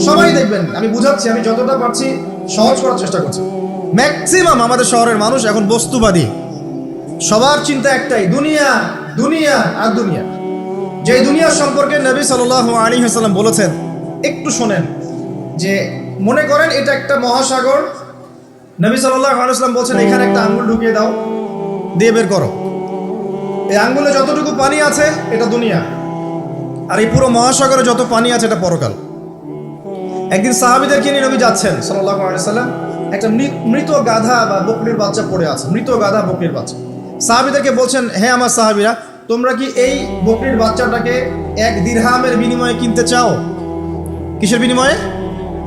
সবাই দেখবেন, আমি বুঝাচ্ছি, আমি যতটা পারছি সহজ করার চেষ্টা করছি। ম্যাক্সিমাম আমাদের শহরের মানুষ এখন বস্তুবাদী, সবার চিন্তা একটাই, দুনিয়া দুনিয়া আর দুনিয়া। যে দুনিয়া সম্পর্কে নবী সাল্লাল্লাহু আলাইহি ওয়াসাল্লাম বলেছেন, একটু শোনেন, যে মনে করেন এটা একটা মহাসাগর। নবী সাল্লাল্লাহু আলাইহি ওয়াসাল্লাম বলছেন এখানে একটা আঙ্গুল ঢুকিয়ে দাও, দিয়ে বের করো। এই আঙ্গুলে যতটুকু পানি আছে এটা দুনিয়া, আর এই পুরো মহাসাগরে যত পানি আছে এটা পরকাল। একদিন সাহাবীদেরকে নিয়ে নবী যাচ্ছেন সাল্লাল্লাহু আলাইহি ওয়াসাল্লাম, একটা মৃত গাধা বা বকরির বাচ্চা পড়ে আছে, মৃত গাধা বকরির বাচ্চা। সাহাবীদেরকে বলছেন, হে আমার সাহাবীরা, তোমরা কি এই বকরির বাচ্চাটাকে 1 দিরহামের বিনিময়ে কিনতে চাও? কিসের বিনিময়ে?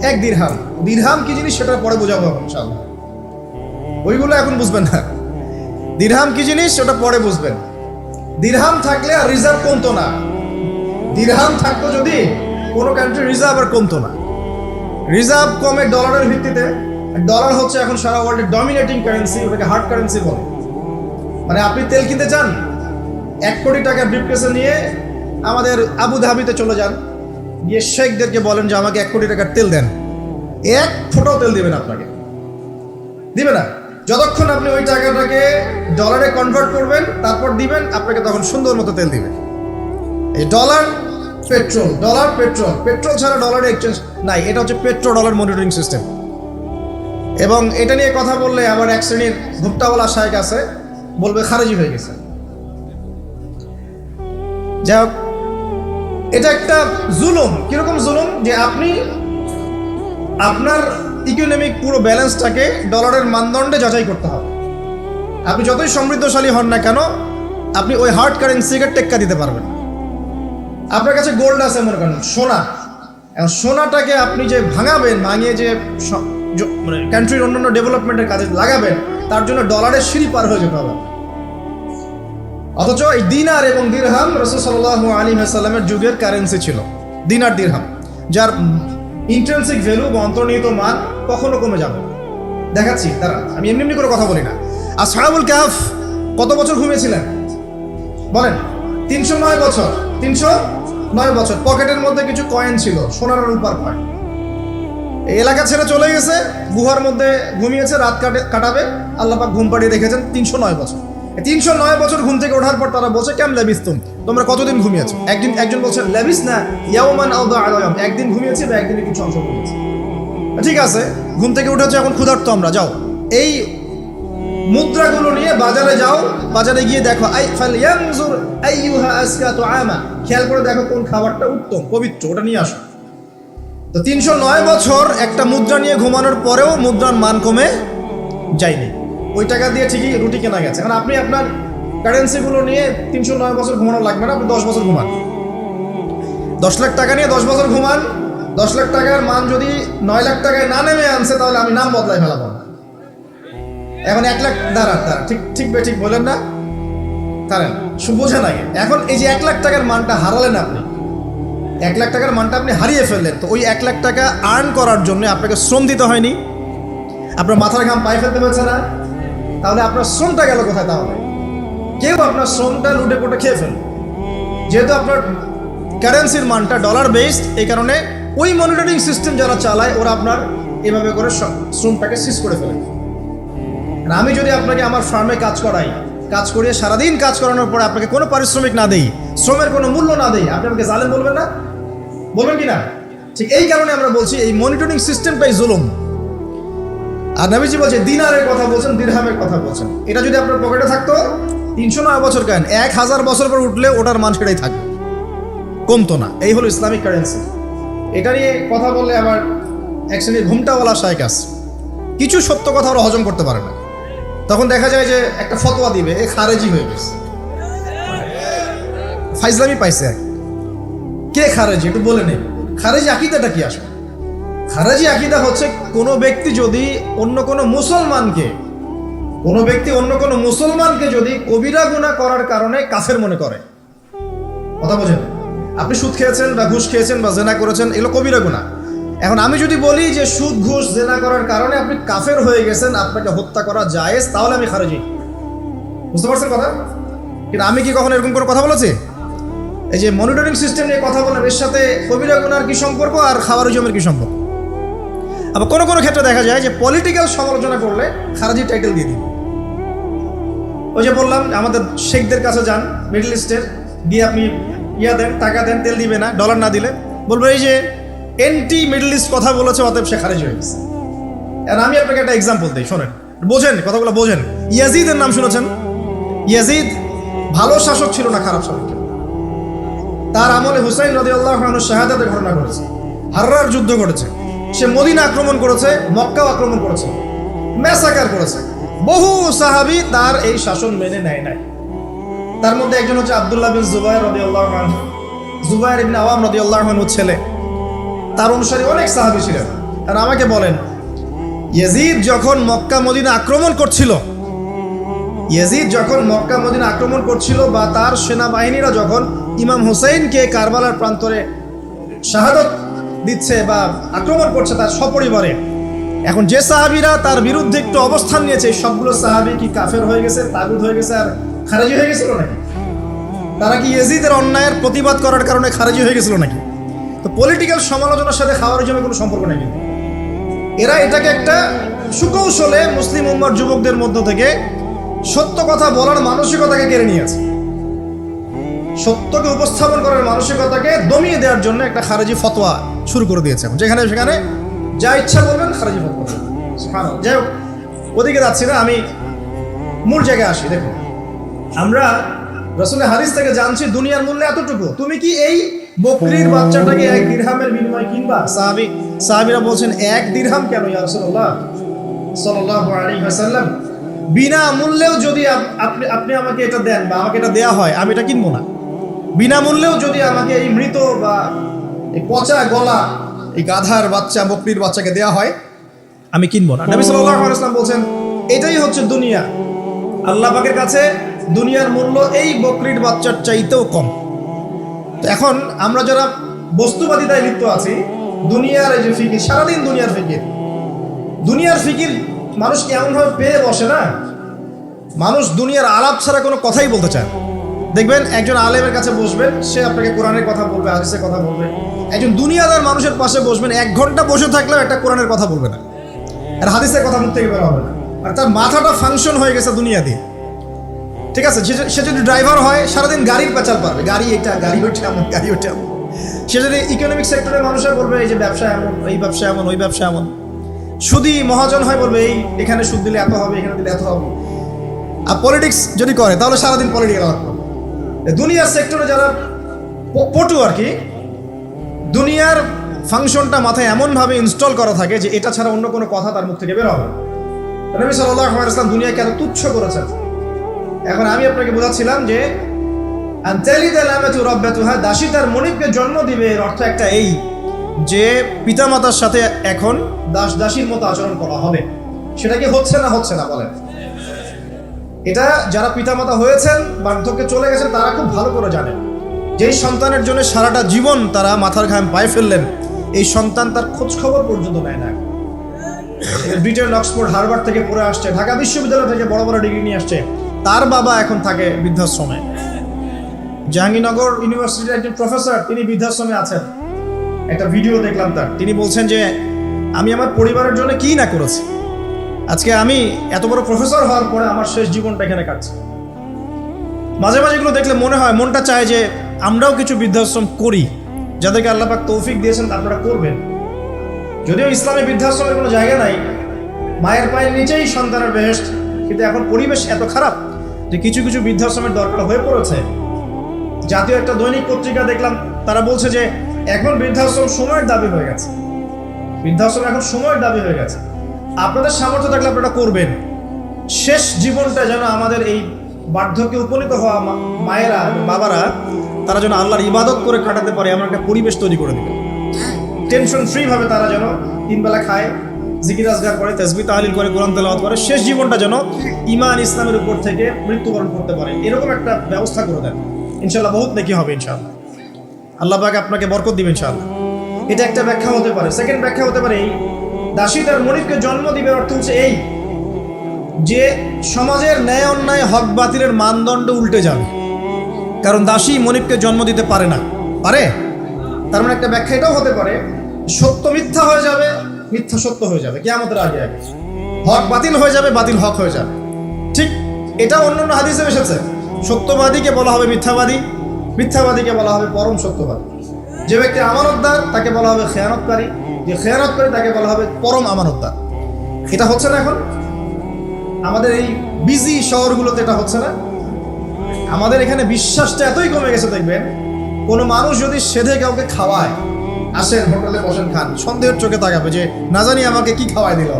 1 দিরহাম। দিরহাম কি জিনিস সেটা পরে বোঝাবো ইনশাআল্লাহ, ওইগুলো এখন বুঝবেন না। দিরহাম কি জিনিস ওটা পরে বুঝবেন। দিরহাম থাকলে আর রিজার্ভ কমতো না। দিরহাম থাকতো যদি কোনো কান্ট্রি, রিজার্ভ আর কমতো না। রিজার্ভ কমে ডলারের ভিত্তিতে। ডলার হচ্ছে এখন সারা ওয়ার্ল্ডের ডমিনেটিং কারেন্সি, ওটাকে হার্ড কারেন্সি বলে। মানে আপনি তেল কিনতে চান, 1 কোটি টাকা ব্রিফকেসে নিয়ে আমাদের আবু ধাবিতে চলে যান, গিয়ে শেখদেরকে বলেন যে আমাকে 1 কোটি টাকার তেল দেন, 1 ফোঁটাও তেল দিবেন আপনাকে, দিবে না। যতক্ষণ আপনি ওই টাকাটাকে ডলারে কনভার্ট করবেন তারপর দিবেন, আপনাকে তখন সুন্দর মতো তেল দিবে। এই dollar petrol, dollar petrol, petrol ছাড়া ডলারের এক্সচেঞ্জ নাই। এটা হচ্ছে পেট্রো ডলার মনিটরিং সিস্টেম। এবং এটা নিয়ে কথা বললে আবার এক শ্রেণীর ভুট্টাওয়ালা শায়েখ আছে, বলবে খারেজি হয়ে গেছে। যাই হোক, এটা একটা জুলুম। কিরকম জুলুম? যে আপনি আপনার ইকোনমিক পুরো ব্যালেন্সটাকে ডলারের মানদণ্ডে যাচাই করতে হবে। আপনি যতই সমৃদ্ধশালী হন না কেন, আপনি ওই হার্ড কারেন্সিকে টেক্কা দিতে পারবেন। আপনার কাছে গোল্ড আছে মনে করেন, সোনা, এখন সোনাটাকে আপনি যে ভাঙাবেন, ভাঙিয়ে যে মানে কান্ট্রির অন্যান্য ডেভেলপমেন্টের কাজে লাগাবেন, তার জন্য ডলারের সিঁড়ি পার হয়ে যেতে হবে। অথচ এই দিনার এবং দিরহাম রাসূল সাল্লাল্লাহু আলাইহি ওয়াসাল্লামের যুগের কারেন্সি ছিল, দিনার দিরহাম, যার ইন্ট্রিনসিক ভ্যালু বা অন্তর্নিহিত মান কখনো কমে যাবে। দেখাচ্ছি, দাঁড়ান, আমি এমনি এমনি করে কথা বলি না। আসহাবুল কাহফ কত বছর ঘুমিয়েছিলেন বলেন? 309 বছর। 309 বছর। পকেটের মধ্যে কিছু কয়েন ছিল, সোনার আর রূপার কয়েন। এই এলাকা ছেড়ে চলে গেছে, গুহার মধ্যে ঘুমিয়েছে, রাত কাটাবে। আল্লাহ পাক ঘুম পাড়িয়ে রেখেছেন 309 বছর। 309 বছর ঘুম থেকে ওঠার পর তারা বলছে, কেম লাবিস্তুম, তোমরা কতদিন ঘুমিয়েছো? একজন বলছেন লাবিস না ইয়াওমান আও বা'দা ইয়াওম, একদিন ঘুমিয়েছি বা একদিনে কিছু অংশ ঘুমিয়েছি। ঠিক আছে, ঘুম থেকে উঠেছে, এখন ক্ষুধার্ত আমরা, যাও এই মুদ্রাগুলো নিয়ে বাজারে যাও, বাজারে গিয়ে দেখো ফালয়ানজুর আইয়ুহা আজকা তুআমা, খেয়াল করে দেখো কোন খাবারটা উত্তম পবিত্র, ওটা নিয়ে আসো। তো 309 বছর একটা মুদ্রা নিয়ে ঘুমানোর পরেও মুদ্রার মান কমে যায়নি। ওই টাকা দিয়ে ঠিকই রুটি কেনা গেছে। এখন আপনি আপনার কারেন্সিগুলো নিয়ে 309 বছর ঘুমানো লাগবে না, আপনি 10 বছর ঘুমান। 10 লাখ টাকা নিয়ে 10 বছর ঘুমান। 10 লাখ টাকার মান যদি 9 লাখ টাকায় না নেমে আনছে, তাহলে আমি নাম বদলাই ফেলাবো। এখন 1 লাখ, দাঁড়ান, ঠিক বলেন না, দাঁড়ান, বোঝেন আগে। এখন এই যে 1 লাখ টাকার মানটা হারালেন আপনি, 1 লাখ টাকার মানটা আপনি হারিয়ে ফেললেন। তো ওই 1 লাখ টাকা আর্ন করার জন্য আপনাকে শ্রম দিতে হয়নি, আপনার মাথার ঘাম পায়ে ফেলতে হয়েছে না, তাহলে আপনার শ্রমটা গেল কোথায়? তাহলে কেউ আপনার শ্রমটা লুটে পুটে খেয়ে ফেল। যেহেতু আপনার কারেন্সির মানটা ডলার বেসড, এই কারণে ওই মনিটরিং সিস্টেম যারা চালায় ওরা আপনার এভাবে করে শ্রমটাকে সিজ করে ফেলে। আমি যদি আপনাকে আমার ফার্মে কাজ করাই, কাজ করিয়ে সারাদিন কাজ করানোর পরে আপনাকে কোনো পারিশ্রমিক না দেই, শ্রমের কোনো মূল্য না দেই, আপনি আমাকে জালেম বলবেন না? বলবেন কি না? ঠিক এই কারণে আমরা বলছি এই মনিটরিং সিস্টেমটাই জুলুম। আর নবীজি বলছে, দিনারের কথা বলছেন, দিরহামের কথা বলছেন। এটা যদি আপনার পকেটে থাকতো 309 বছর কেন, 1000 বছর পর উঠলে ওটার মান সেটাই থাকবে, কমতো না। এই হলো ইসলামিক কারেন্সি। এটা নিয়ে কথা বললে আবার এক শ্রেণীর ঘুমটাওয়ালা শায়েখ আছে, কিছু সত্য কথা ওরা হজম করতে পারে না। তখন দেখা যায় যে একটা ফতোয়া দিবে, এ খারেজি হয়ে গেছে, ফাইজলামি পাইছে। কে খারেজি একটু বলে নেই। খারেজি আকীদাটা কি আসলে? খারেজি আকীদা হচ্ছে কোনো ব্যক্তি যদি অন্য কোনো মুসলমানকে যদি কবিরা গুনাহ করার কারণে কাফের মনে করে। কথা বোঝেন? আপনি সুদ খেয়েছেন বা ঘুষ খেয়েছেন বা জেনা করেছেন, এগুলো কবিরা গুনাহ। এখন আমি যদি বলি যে সুদ ঘুষ জেনা করার কারণে আপনি কাফের হয়ে গেছেন, আপনাকে হত্যা করা জায়েজ, তাহলে আমি খারেজি। বুঝতে পারছেন কথা? কিন্তু আমি কি কখনো এরকম কোনো কথা বলেছি? এই যে মনিটরিং সিস্টেম নিয়ে কথা বললাম, এর সাথে কবিরা গুনার কি সম্পর্ক আর খাওয়ারিজমের কি সম্পর্ক? আবার কোনো কোনো ক্ষেত্রে দেখা যায় যে পলিটিক্যাল সমালোচনা করলে খারাজি টাইটেল দিয়ে দিন। ওই যে বললাম আমাদের শেখদের কাছে যান মিডল ইস্টের, দিয়ে আপনি দেন, টাকা দেন, তেল দিবে না, ডলার না দিলে বলবো এই যে এন্টি মিডল ইস্ট কথা বলেছে, অতএব সে খারিজ হয়ে গেছে। আর আমি আপনাকে একটা এক্সাম্পল দিই, শোনেন, বোঝেন কথাগুলো বোঝেন। ইয়াজিদের নাম শুনেছেন? ইয়াজিদ ভালো শাসক ছিল না, খারাপ শাসক ছিল। তার আমলে হুসাইন রাদিয়াল্লাহু আনহু শাহাদাতের ঘটনা ঘটেছে, হাররার যুদ্ধ ঘটেছে, সে মদিনা আক্রমণ করেছে, মক্কাও আক্রমণ করেছে, ম্যাসাকার করেছে। বহু সাহাবী তার এই শাসন মেনে নেয় নাই। তার মধ্যে একজন হচ্ছে আব্দুল্লাহ বিন জুবায়ের রাদিয়াল্লাহু আনহু, জুবায়ের ইবনে আওয়াম রাদিয়াল্লাহু আনহুর ছেলে। তার অনুসারী অনেক সাহাবী ছিলেন। আর আমাকে বলেন, ইয়াজিদ যখন মক্কা মদিনা আক্রমণ করছিল, বা তার সেনাবাহিনীরা যখন ইমাম হুসাইনকে কারবালার প্রান্তরে শাহাদত দিচ্ছে বা আক্রমণ করছে তার সপরিবারে, এখন যে সাহাবীরা তার বিরুদ্ধে একটু অবস্থান নিয়েছে, সবগুলো সাহাবী কি কাফের হয়ে গেছে, তাগুত হয়ে গেছে, আর খারেজি হয়ে গেছিল নাকি? তারা কি ইয়াজিদের অন্যায়ের প্রতিবাদ করার কারণে খারেজি হয়ে গেছিল নাকি? তো পলিটিক্যাল সমালোচনার সাথে খাওয়ারিজমের কোনো সম্পর্ক নেই। কিন্তু এরা এটাকে একটা সুকৌশলে মুসলিম উম্মার যুবকদের মধ্য থেকে সত্য কথা বলার মানসিকতাকে কেড়ে নিয়েছে, সত্যকে উপস্থাপন করার মানসিকতাকে দমিয়ে দেওয়ার জন্য একটা খারেজি ফতোয়া শুরু করে দিয়েছে। যেখানে সেখানে যা ইচ্ছা বলবেন খারেজি ফতোয়া। যাই হোক, ওদিকে যাচ্ছি না, আমি মূল জায়গায় আসি। দেখুন, আমরা রাসূলের হাদিস থেকে জানছি দুনিয়ার মূল্য এতটুকু, তুমি কি এই বকরির বাচ্চাটাকে 1 দিরহামের বিনিময়ে কিনবা? সাহাবীরা বলছেন 1 দিরহাম কেন ইয়া রাসূলুল্লাহ সাল্লাল্লাহু আলাইহি ওয়াসাল্লাম, বিনা মূল্যেও যদি আপনি আমাকে এটা দেন বা আমাকে এটা দেয়া হয়, আমি এটা কিনবো না। বিনা মূল্যেও যদি আমাকে এই মৃত বা এই পচা গলা এই গাধার বাচ্চা, বকরির বাচ্চাকে দেয়া হয়, আমি কিনবো না। নবী সাল্লাল্লাহু আলাইহি ওয়াসাল্লাম বলছেন এটাই হচ্ছে দুনিয়া। আল্লাহ পাকের কাছে দুনিয়ার মূল্য এই বকরির বাচ্চার চাইতেও কম। তো এখন আমরা যারা বস্তুবাদিতায় লিপ্ত আছি, দুনিয়ার এই যে ফিকির, সারাদিন দুনিয়ার ফিকির মানুষ কি এমনভাবে পেয়ে বসে না, মানুষ দুনিয়ার আলাপ ছাড়া কোনো কথাই বলতে চায়। দেখবেন একজন আলেমের কাছে বসবেন, সে আপনাকে কোরআনের কথা বলবে, হাদিসের কথা বলবে। একজন দুনিয়াদার মানুষের পাশে বসবেন, 1 ঘন্টা বসে থাকলেও একটা কোরআনের কথা বলবে না, আর হাদিসের কথা মুখ থেকে বের হবে না। আর তার মাথাটা ফাংশন হয়ে গেছে দুনিয়া দিয়ে। ঠিক আছে, সে যদি ড্রাইভার হয়, সারাদিন গাড়ির পেঁচাল পারবে, গাড়ি এটা, গাড়ি ওইটা এমন, গাড়ি ওইটা এমন। সে যদি ইকোনমিক সেক্টরের মানুষের বলবে এই যে ব্যবসা এমন, এই ব্যবসা এমন, ওই ব্যবসা এমন। সুদী মহাজন হয়, বলবে এই এখানে সুদ দিলে এত হবে, এখানে দিলে এত হবে। আর পলিটিক্স যদি করে তাহলে সারাদিন পলিটিক্যাল আলাপ করবে। দুনিয়ার সেক্টরে যারা পটু আর কি, দুনিয়ার ফাংশনটা মাথায় এমনভাবে ইনস্টল করা থাকে যে এটা ছাড়া অন্য কোনো কথা তার মুখ থেকে বের হবে। নবী সাল্লাল্লাহু আলাইহি ওয়াসাল্লাম দুনিয়াকে এত তুচ্ছ করেছেন। এখন আমি আপনাকে বোঝাচ্ছিলাম যে দাসী তার মনিবকে জন্ম দিবে, এর অর্থ একটা এই যে পিতামাতার সাথে এখন দাস দাসীর মতো আচরণ করা হবে। সেটা কি হচ্ছে না বলেন? এটা যারা পিতামাতা হয়েছেন, বার্ধক্যে চলে গেছেন, তারা খুব ভালো করে জানেন। যেই সন্তানের জন্য সারাটা জীবন তারা মাথার ঘাম পায়ে ফেললেন, এই সন্তান তার খোঁজ খবর পর্যন্ত নেয় না। ব্রিটেন, অক্সফোর্ড, হার্ভার্ড থেকে পড়ে আসছে, ঢাকা বিশ্ববিদ্যালয় থেকে বড় বড় ডিগ্রি নিয়ে আসছে, তার বাবা এখন থাকে বৃদ্ধাশ্রমে। জাহাঙ্গীরনগর ইউনিভার্সিটির একজন প্রফেসর, তিনি বৃদ্ধাশ্রমে আছেন। একটা ভিডিও দেখলাম তার, তিনি বলছেন যে আমি আমার পরিবারের জন্য কি না করেছি, আজকে আমি এত বড় প্রফেসর হওয়ার পরে আমার শেষ জীবনটা এখানে কাটছে। মাঝে মাঝে এগুলো দেখলে মনে হয়, মনটা চায় যে আমরাও কিছু বৃদ্ধাশ্রম করি, যাদেরকে আল্লাহ পাক তৌফিক দিয়েছেন আপনারা করবেন। যদিও ইসলামে বৃদ্ধাশ্রমের কোনো জায়গা নাই, মায়ের পায়ের নিচেই সন্তানের বেহেশত, কিন্তু এখন পরিবেশ এত খারাপ যে কিছু কিছু বৃদ্ধাশ্রমের দরকার হয়ে পড়েছে। জাতীয় একটা দৈনিক পত্রিকা দেখলাম, তারা বলছে যে এখন বৃদ্ধাশ্রম সময়ের দাবি হয়ে গেছে, বৃদ্ধাশ্রম এখন সময়ের দাবি হয়ে গেছে। আপনাদের সামর্থ্য থাকলে আপনারা করবেন। শেষ জীবনটা যেন আমাদের এই বার্ধক্যে উপনীত হওয়া মায়েরা, বাবারা, তারা যেন আল্লাহর ইবাদত করে কাটাতে পারে এমন একটা পরিবেশ তৈরি করে দেবেন। টেনশন ফ্রি ভাবে তারা যেন 3 বেলা খায়, জিকির আজগার করে, তাসবিহ তাহলিল করে, কোরআন তেলাওয়াত করে, শেষ জীবনটা যেন ঈমান ইসলামের উপর থেকে মৃত্যুবরণ করতে পারে, এরকম একটা ব্যবস্থা করে দেন। ইনশাআল্লাহ বহুত নেকি হবে ইনশাআল্লাহ। আল্লাহ পাক আপনাকে বরকত দিবেন ইনশাআল্লাহ। এটা একটা ব্যাখ্যা হতে পারে। সেকেন্ড ব্যাখ্যা হতে পারে এই, দাসী তার মনিবকে জন্ম দিবে অর্থ হচ্ছে এই যে সমাজের ন্যায় অন্যায়, হক বাতিলের মানদণ্ড উল্টে যাবে। কারণ দাসী মনিবকে জন্ম দিতে পারে না। পারে? তার মানে একটা ব্যাখ্যা এটাও হতে পারে, সত্য মিথ্যা হয়ে যাবে, মিথ্যা সত্য হয়ে যাবে কিয়ামতের আগে আগে, হক বাতিল হয়ে যাবে, বাতিল হক হয়ে যাবে। ঠিক এটা অন্যান্য হাদিসে এসেছে, সত্যবাদীকে বলা হবে মিথ্যাবাদী, মিথ্যাবাদীকে বলা হবে পরম সত্যবাদী। যে ব্যক্তি আমানতদার তাকে বলা হবে খেয়ানতকারী, যে খেয়ানতকারী তাকে বলা হবে পরম আমানতদার। এটা হচ্ছে না এখন আমাদের এই বিজি শহরগুলোতে, এটা হচ্ছে না। আমাদের এখানে বিশ্বাসটা এতই কমে গেছে, দেখবেন কোনো মানুষ যদি সেধে কাউকে খাওয়ায়, আসেন হোটেলে বসেন খান, সন্দেহের চোখে তাকাবে যে না জানি আমাকে কি খাওয়াই দিল,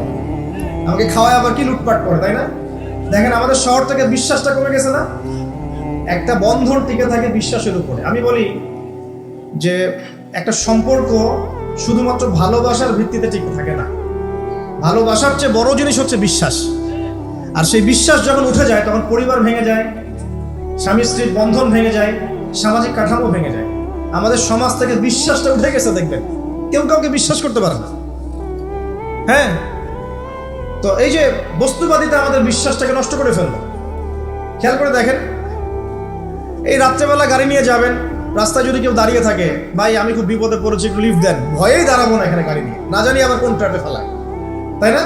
আমাকে খাওয়ায় আবার কি লুটপাট করে, তাই না? দেখেন আমাদের শহর থেকে বিশ্বাসটা কমে গেছে না। একটা বন্ধন টিকে থাকে বিশ্বাসের উপরে। আমি বলি যে একটা সম্পর্ক শুধুমাত্র ভালোবাসার ভিত্তিতে টিকে থাকে না, ভালোবাসার চেয়ে বড় জিনিস হচ্ছে বিশ্বাস। আর সেই বিশ্বাস যখন উঠে যায় তখন পরিবার ভেঙে যায়, স্বামী স্ত্রীর বন্ধন ভেঙে যায়, সামাজিক কাঠামো ভেঙে যায়। আমাদের সমাজ থেকে বিশ্বাসটা উঠে গেছে, দেখবেন কেউ কাউকে বিশ্বাস করতে পারে না। হ্যাঁ, তো এই যে বস্তুবাদিতা আমাদের বিশ্বাসটাকে নষ্ট করে ফেললো। খেয়াল করে দেখেন, এই রাত্রেবেলা গাড়ি নিয়ে যাবেন, রাস্তায় যদি কেউ দাঁড়িয়ে থাকে, ভাই আমি খুব বিপদে পড়েছি একটু লিফট দেন, ভয়েই দাঁড়াবো না এখানে গাড়ি নিয়ে, না জানি আবার কোন ট্র্যাপে ফেলায়, তাই না?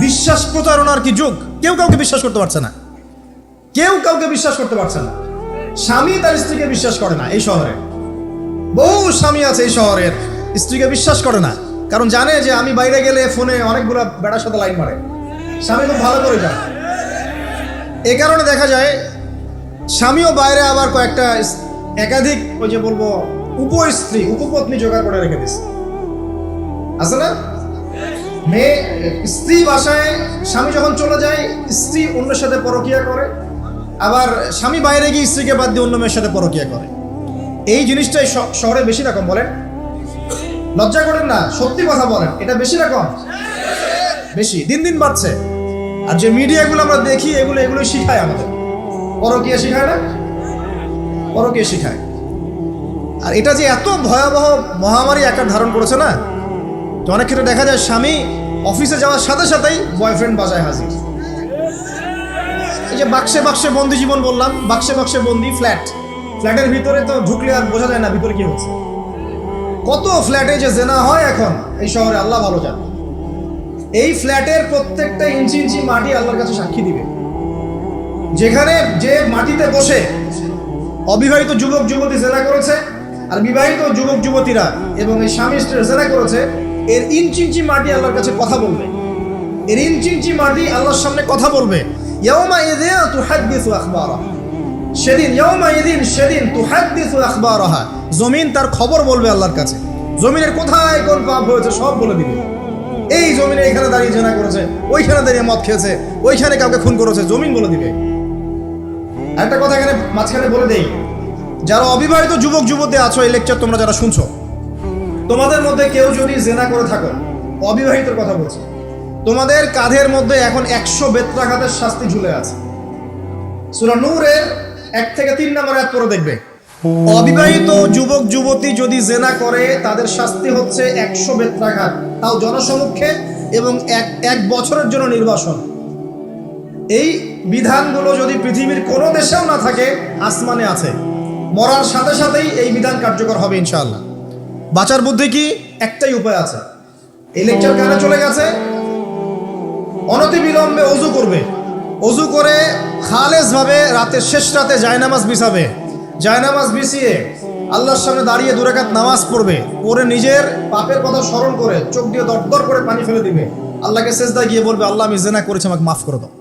বিশ্বাস প্রতারণার কি যুগ, কেউ কাউকে বিশ্বাস করতে পারছে না, কেউ কাউকে বিশ্বাস করতে পারছে না। স্বামী তার স্ত্রীকে বিশ্বাস করে না। এই শহরে বহু স্বামী আছে এই শহরের, স্ত্রীকে বিশ্বাস করে না, কারণ জানে যে আমি বাইরে গেলে ফোনে অনেকগুলো বেড়ার সাথে লাইন মারে। স্বামী খুব ভালো করে জানে। এ কারণে দেখা যায় স্বামীও বাইরে আবার কয়েকটা একাধিক ওই যে বলবো উপস্ত্রী উপপত্নী জোগাড় করে রেখে দিচ্ছে, আছে না? মেয়ে স্ত্রী বাসায়, স্বামী যখন চলে যায় স্ত্রী অন্যের সাথে পরকীয়া করে, আবার স্বামী বাইরে গিয়ে স্ত্রীকে বাদ দিয়ে অন্য মেয়ের সাথে পরকীয়া করে। এই জিনিসটাই শহরে বেশি রকম। বলেন, লজ্জা করেন না, সত্যি কথা বলেন, এটা বেশি রকম, বেশি দিন দিন বাড়ছে। আর যে মিডিয়াগুলো আমরা দেখি এগুলোই শিখায় আমাদের, পরকীয়া শিখায় না, পরকীয়া শিখায়। আর এটা যে এত ভয়াবহ মহামারী আকার ধারণ করেছে না, তো অনেক ক্ষেত্রে দেখা যায় স্বামী অফিসে যাওয়ার সাথে সাথেই বয়ফ্রেন্ড বাসায় হাজির। এই যে বাক্সে বাক্সে বন্দি জীবন বললাম, বাক্সে বাক্সে বন্দি ফ্ল্যাটের ভিতরে তো ঢুকলে আর বোঝা যায় না ভিতরে কি হচ্ছে। কত ফ্ল্যাটে যে জেনা হয় এখন এই শহরে, আল্লাহ ভালো জানে। এই ফ্ল্যাটের প্রত্যেকটা ইঞ্চি ইঞ্চি মাটি আল্লাহর কাছে সাক্ষী দিবে। যেখানে যে মাটিতে বসে অবিবাহিত যুবক যুবতী জেনা করেছে আর বিবাহিত যুবক যুবতীরা এবং এই স্বামী স্ত্রী জেনা করেছে, এর ইঞ্চি ইঞ্চি মাটি আল্লাহর কাছে কথা বলবে। এর ইঞ্চি ইঞ্চি মাটি আল্লাহর সামনে কথা বলবে। ইয়াউমা ইযিন তুহাদ্দিসু আখবারাহা, সেদিন তুহাদ্দিসু আখবারাহা, জমিন তার খবর বলবে আল্লাহর কাছে। জমিনের কোথায় কোন পাপ হয়েছে সব বলে দিবে। এই জমিনে এখানে দাঁড়িয়ে জেনা করেছে, ওইখানে দাঁড়িয়ে মদ খেয়েছে, ওইখানে কাউকে খুন করেছে, জমিন বলে দিবে। একটা কথা এখানে মাঝখানে বলে দেই, যারা অবিবাহিত যুবক যুবতী আছো, এই লেকচার তোমরা যারা শুনছো, তোমাদের মধ্যে কেউ যদি জেনা করে থাকো, অবিবাহিতর কথা বলছি, তোমাদের কাঁধের মধ্যে এখন 100 বেত্রাঘাতের শাস্তি ঝুলে আছে। সূরা নূরের 1 থেকে 3 নম্বর আয়াত পড়ে দেখবে, অবিবাহিত যুবক যুবতী যদি জেনা করে তাদের শাস্তি হচ্ছে 100 বেত্রাঘাত, তাও জনসমক্ষে, এবং এক বছরের জন্য নির্বাসন। এই বিধানগুলো যদি পৃথিবীর কোনো দেশেও না থাকে, আসমানে আছে। মরার সাথে সাথেই এই বিধান কার্যকর হবে ইনশাআল্লাহ। বাঁচার বুদ্ধি কি? একটাই উপায় আছে। এই লেকচার কানে চলে গেছে, অনতিবিলম্বে ওযু করবে। ওযু করে খালেস ভাবে রাতের শেষ রাতে জায়নামাজ বিছাবে। জায়নামাজ বিছিয়ে আল্লাহর সামনে দাঁড়িয়ে 2 রাকাত নামাজ পড়বে। পরে নিজের পাপের কথা স্মরণ করে চোখ দিয়ে দরদর করে পানি ফেলে দিবে। আল্লাহকে সেজদায় গিয়ে বলবে, আল্লাহ আমি জেনা করেছি, আমাকে মাফ করে দাও।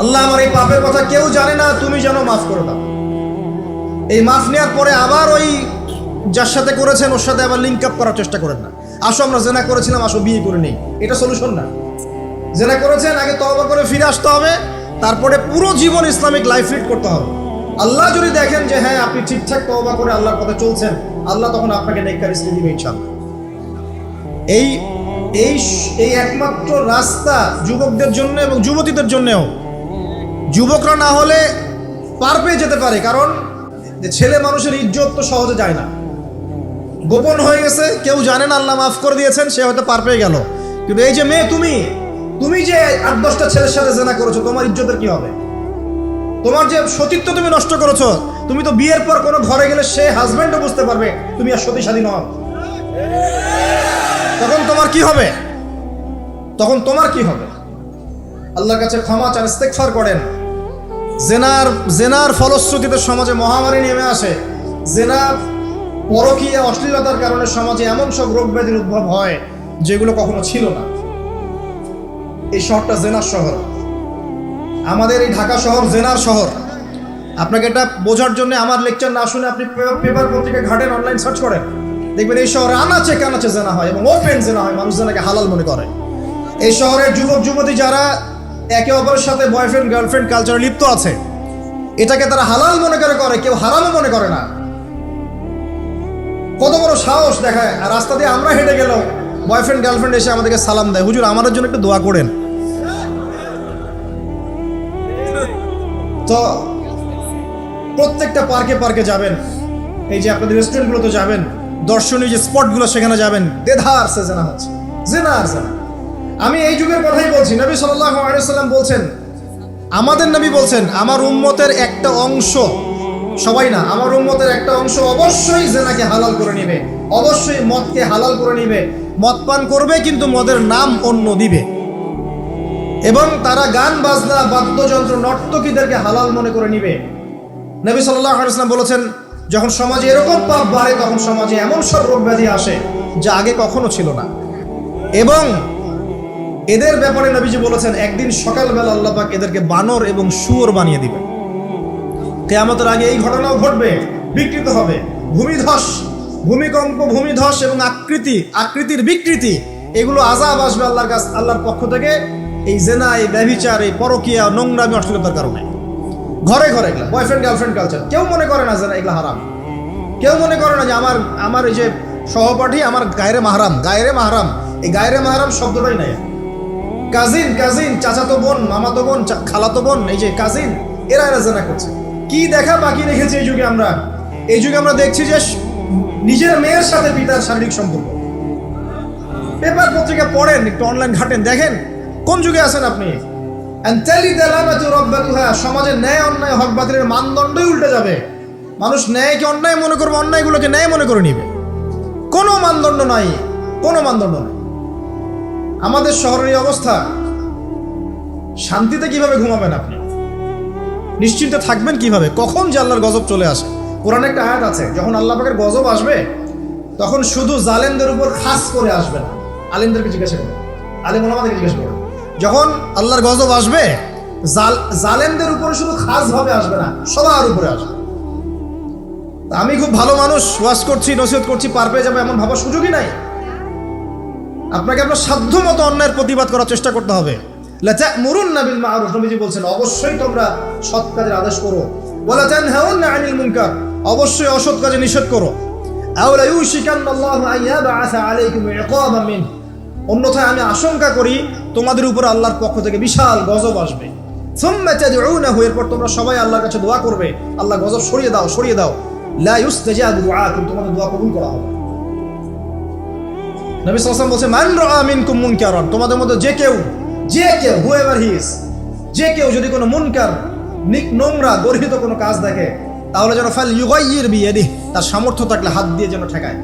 আল্লাহ আমার এই পাপের কথা কেউ জানে না, তুমি যেন মাফ করে দাও। এই মাফ নেওয়ার পরে আবার ওই যার সাথে করেছেন ওর সাথে আবার লিঙ্ক আপ করার চেষ্টা করেন না। আসো আমরা জেনা করেছিলাম, আসো বিয়ে করে নেই, এটা সলিউশন না। জেনা করেছেন, আগে তওবা করে ফিরে আসতে হবে, তারপরে পুরো জীবন ইসলামিক লাইফ লিড করতে হবে। আল্লাহ যদি দেখেন যে হ্যাঁ আপনি ঠিকঠাক তওবা করে আল্লাহর পথে চলছেন, আল্লাহ তখন আপনাকে নেককার স্ত্রী দিবে ইনশাআল্লাহ। এই একমাত্র রাস্তা যুবকদের জন্য এবং যুবতীদের জন্যও। যুবকরা না হলে পার পেয়ে যেতে পারে, কারণ ছেলে মানুষের ইজ্জত তো সহজে যায় না, গোপন হয়ে গেছে, কেউ জানে না, আল্লাহ মাফ করে দিয়েছেন, সে হয়তো পার পেয়ে গেল। কিন্তু এই যে মেয়ে, তুমি যে 8-10টা ছেলের সাথে জেনা করেছো, তোমার ইজ্জতের কি হবে? তোমার যে সতীত্ব তুমি নষ্ট করেছো। তুমি তো বিয়ের পর কোনো ঘরে গেলে সে হাজবেন্ডও বুঝতে পারবে তুমি আর সতী স্বাধীন হও। তখন তোমার কি হবে? তখন তোমার কি হবে? আল্লাহর কাছে ক্ষমা চান, ইস্তেগফার করেন। জেনার ফলশ্রুতিতে সমাজে মহামারী নেমে আসে। জেনা, পরকীয়া, অশ্লীলতার কারণে সমাজে এমন সব রোগ ব্যাধির উদ্ভব হয় যেগুলো কখনো ছিল না। এই শহরটা জেনার শহর, আমাদের এই ঢাকা শহর জেনার শহর। আপনাকে এটা বোঝার জন্য আমার লেকচার না শুনে আপনি পেপার পত্রিকা ঘাটেন, অনলাইন সার্চ করেন, দেখবেন এই শহরে আনাচে কানাচে জেনা হয় এবং ওপেন জেনা হয়। মানুষ জেনাকে হালাল মনে করে। এই শহরের যুবক যুবতী যারা একে অপরের সাথে বয়ফ্রেন্ড গার্লফ্রেন্ড কালচারে লিপ্ত আছে, এটাকে তারা হালাল মনে করে, কেউ হারামও মনে করে না। কত বড় সাহস দেখায়। আর রাস্তা দিয়ে আমরা হেঁটে গেলেও বয়ফ্রেন্ড গার্লফ্রেন্ড এসে আমাদেরকে সালাম দেয়, হুজুর আমাদের জন্য একটু দোয়া করেন। তো প্রত্যেকটা পার্কে পার্কে যাবেন, এই যে আপনাদের রেস্টুরেন্টগুলোতে যাবেন, দর্শনীয় যে স্পটগুলো সেখানে যাবেন, দেধার সে জেনা হচ্ছে, জেনা আর জেনা। আমি এই যুগের কথাই বলছি। নবী সাল্লাল্লাহু আলাইহি ওয়াসাল্লাম বলছেন, আমাদের নবী বলছেন, আমার উম্মতের একটা অংশ, সবাই না, আমার উম্মতের একটা অংশ অবশ্যই জেনাকে হালাল করে নিবে, অবশ্যই মদকে হালাল করে নিবে, মদ পান করবে কিন্তু মদের নাম অন্য দিবে, এবং তারা গান বাজনা বাদ্যযন্ত্র নর্তকীদেরকে হালাল মনে করে নিবে। নবী সাল্লাল্লাহু আলাইহি ওয়াসাল্লাম বলেছেন, যখন সমাজে এরকম পাপ বাড়ে তখন সমাজে এমন সব রোগ ব্যাধি আসে যা আগে কখনো ছিল না। এবং এদের ব্যাপারে নবীজি বলেছেন, একদিন সকালবেলা আল্লাহ পাক এদেরকে বানর এবং শুয়োর বানিয়ে দিবেন। কিয়ামতের আগে এই ঘটনাও ঘটবে, বিকৃত হবে। ভূমিধস, ভূমিকম্প, ভূমিধস এবং আকৃতির বিকৃতি, এগুলো আযাব আসবে আল্লাহর পক্ষ থেকে। এই জেনা, এই ব্যভিচার, এই পরকীয়া, নোংরামি, অশ্লীলতার কারণে ঘরে ঘরে এগুলা বয়ফ্রেন্ড গার্লফ্রেন্ড কালচার। কেউ মনে করে না জেনা এগুলা হারাম। কেউ মনে করে না যে আমার এই যে সহপাঠী আমার গায়রে মাহরাম। এই গায়রে মাহরাম শব্দটাই নাই। কাজিন, চাচাতো বোন, মামাতো বোন, খালাতো বোন, এই যে কাজিন, এরা জেনা করছে। কি দেখা বাকি রেখেছে এই যুগে আমরা? এই যুগে আমরা দেখছি যে নিজের মেয়ের সাথে পিতার শারীরিক সম্পর্ক। পেপার পত্রিকা পড়েন, একটু অনলাইন ঘাটেন, দেখেন কোন যুগে আছেন আপনি। সমাজের ন্যায় অন্যায় হক বাতিলের মানদণ্ডই উল্টে যাবে। মানুষ ন্যায়কে অন্যায় মনে করবে, অন্যায়গুলোকে ন্যায় মনে করে নিবে। কোনো মানদণ্ড নাই। আমাদের শহরের এই অবস্থা, শান্তিতে কিভাবে ঘুমাবেন আপনি? নিশ্চিন্তে থাকবেন কিভাবে? কখন যে আল্লাহর গজব চলে আসে। কোরআনে একটা আয়াত আছে, যখন আল্লাহ পাকের গজব আসবে তখন শুধু জালেমদের উপর খাস করে আসবে না। আলেমদেরকে জিজ্ঞাসা করুন, আলেম ওলামাদেরকে জিজ্ঞাসা করুন, যখন আল্লাহর গজব আসবে জালেমদের উপরে শুধু খাস ভাবে আসবে না, সবার উপরে আসবে। আমি খুব ভালো মানুষ, ওয়াজ করছি, নসিহত করছি, পার পেয়ে যাবে এমন ভাবার সুযোগই নাই। আপনাকে আপনার সাধ্য মতো অন্যায়ের প্রতিবাদ করার চেষ্টা করতে হবে। লাতা'মুরুন্না বিল মা'রুফ, নবীজি বলছেন, অবশ্যই তোমরা সৎ কাজের আদেশ করো। ওয়ালা তানহাউন্না আনিল মুনকার, অবশ্যই অসৎ কাজে নিষেধ করো। আও লা ইউশিকান্নাল্লাহু আন ইয়াবআসা আলাইকুম ইকাবাম মিন, অন্যথায় আমি আশঙ্কা করি তোমাদের উপর আল্লাহর পক্ষ থেকে বিশাল গজব আসবে। সুম্মা তাদউনাহু, এরপর তোমরা সবাই আল্লাহর কাছে দোয়া করবে, আল্লাহ গজব সরিয়ে দাও। লা ইউস্তাজাবু দুআকুম, তোমাদের দোয়া কবুল করা হবে। নবী সাল্লাল্লাহু আলাইহি ওয়াসাল্লাম বলেন, মান রাআ মিনকুম মুনকারান, তোমাদের মধ্যে যে কেউ হুএভার হি ইজ, যে কেউ যদি কোনো মুনকার, নোংরা গর্হিত কোনো কাজ দেখে, তাহলে যেন ফাল ইউগাইয়ির বিয়াদিহি, তার সামর্থ্য থাকলে হাত দিয়ে যেন ঠেকায়।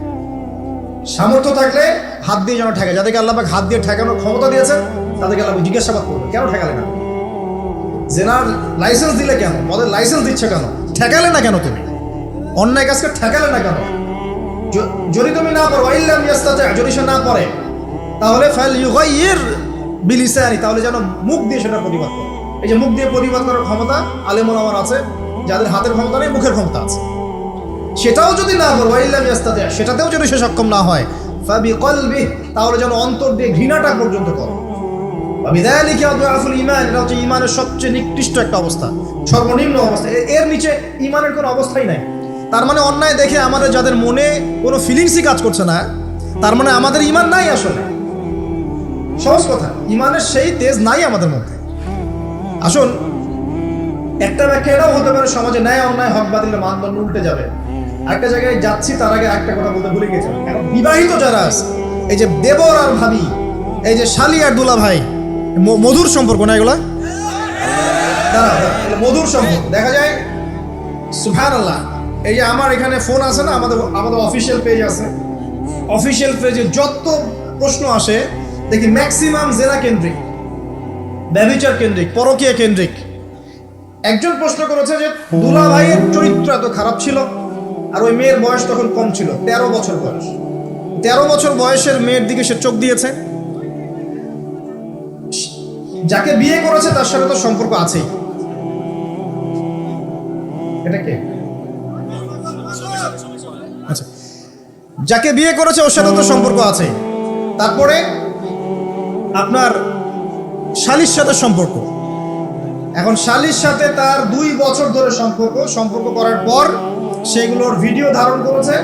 সামর্থ্য থাকলে হাত দিয়ে যেন ঠেকায়। যাদেরকে আল্লাহ পাক হাত দিয়ে ঠেকানোর ক্ষমতা দিয়েছেন তাদেরকে আল্লাহ জিজ্ঞাসাবাদ করবে, কেন ঠেকালে না? জেনার লাইসেন্স দিলে কেন? মদের লাইসেন্স দিচ্ছে কেন? ঠেকালে না কেন? তুমি অন্যায় কাজকে ঠেকালে না কেন? যদি তুমি না পারো, ইল্লাম ইয়াস্তাতি, যদি সে না পারে, তাহলে ফাল ইউগাইয়ির বিলিসানি, তাহলে যেন মুখ দিয়ে সেটা প্রতিবাদ করে। এই যে মুখ দিয়ে প্রতিবাদ করার ক্ষমতা আলেম ওলামার আছে, যাদের হাতের ক্ষমতা নেই, মুখের ক্ষমতা আছে। সেটাও যদি না পারো, ইল্লাম ইয়াস্তাতি, সেটাতেও যদি সে সক্ষম না হয়, ফাবিকলবিহি, তাহলে যেন অন্তর দিয়ে ঘৃণাটা পর্যন্ত করো। বিযালিকা আদআফুল ঈমান, এটা হচ্ছে ঈমানের সবচেয়ে নিকৃষ্ট একটা অবস্থা, সর্বনিম্ন অবস্থা। এর নিচে ঈমানের কোনো অবস্থাই নাই। তার মানে অন্যায় দেখে আমাদের যাদের মনে কোনো ফিলিংসই কাজ করছে না, তার মানে আমাদের ঈমান নাই। আসলে সহজ কথা, ঈমানের সেই তেজ নাই আমাদের মধ্যে। আসুন, একটা ব্যাখ্যা এটাও হতে পারে, সমাজে ন্যায় অন্যায় হক বাতিলের মানদণ্ড উল্টে যাবে। একটা জায়গায় যাচ্ছি, তার আগে একটা কথা বলতে ভুলে গেছি। এখন বিবাহিত যারা আছে, এই যে দেবর আর ভাবি, এই যে শালি আর দুলা ভাই, মধুর সম্পর্ক না এগুলা? মধুর সম্পর্ক দেখা যায়। সুবহানাল্লাহ, এই যে আমার এখানে ফোন আছে না, আমাদের অফিসিয়াল পেজ আছে, অফিসিয়াল পেজে যত প্রশ্ন আসে দেখি ম্যাক্সিমাম জেনা কেন্দ্রিক, ব্যভিচার কেন্দ্রিক, পরকীয়া কেন্দ্রিক। একজন প্রশ্ন করেছে যে দুলা ভাইয়ের চরিত্র এত খারাপ ছিল, আর ওই মেয়ের বয়স তখন কম ছিল, 13 বছর বয়স। 13 বছর বয়সের মেয়ের দিকে সে চোখ দিয়েছে। যাকে বিয়ে করেছে তার সাথে তো সম্পর্ক আছেই। এটা কে? আচ্ছা, যাকে বিয়ে করেছে ওর সাথে তো সম্পর্ক আছেই। তারপরে আপনার শালীর সাথে সম্পর্ক। এখন শালীর সাথে তার 2 বছর ধরে সম্পর্ক করার পর সেগুলোর ভিডিও ধারণ করেছে,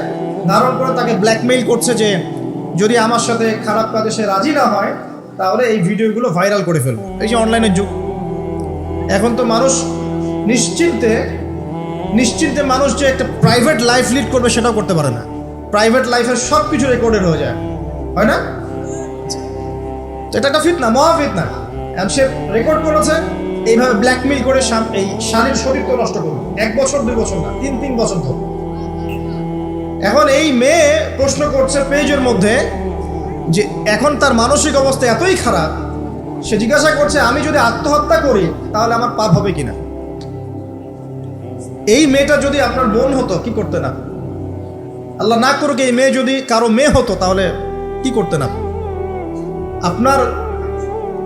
ধারণ করে তাকে ব্ল্যাকমেইল করছে যে যদি আমার সাথে খারাপ কাজে সে রাজি না হয় তাহলে এই ভিডিওগুলো ভাইরাল করে ফেলবো। এই যে অনলাইনের যুগ, এখন তো মানুষ নিশ্চিন্তে মানুষ যে একটা প্রাইভেট লাইফ লিড করবে সেটাও করতে পারে না। প্রাইভেট লাইফের সব কিছু রেকর্ডেড হয়ে যায়, হয় না? এটা একটা ফিতনা, মহা ফিতনা। সে রেকর্ড করেছে, এইভাবে ব্ল্যাকমেইল করে এই শালীর শরীর তো নষ্ট করবে। 1 বছর 2 বছর না, 3 বছর ধরে। এখন এই মেয়ে প্রশ্ন করছে পেজের মধ্যে যে এখন তার মানসিক অবস্থা এতই খারাপ, সে জিজ্ঞাসা করছে আমি যদি আত্মহত্যা করি তাহলে আমার পাপ হবে কিনা। এই মেয়েটা যদি আপনার বোন হতো কি করতে না? আল্লাহ না করুক এই মেয়ে যদি কারো মেয়ে হতো তাহলে কি করতে না? আপনার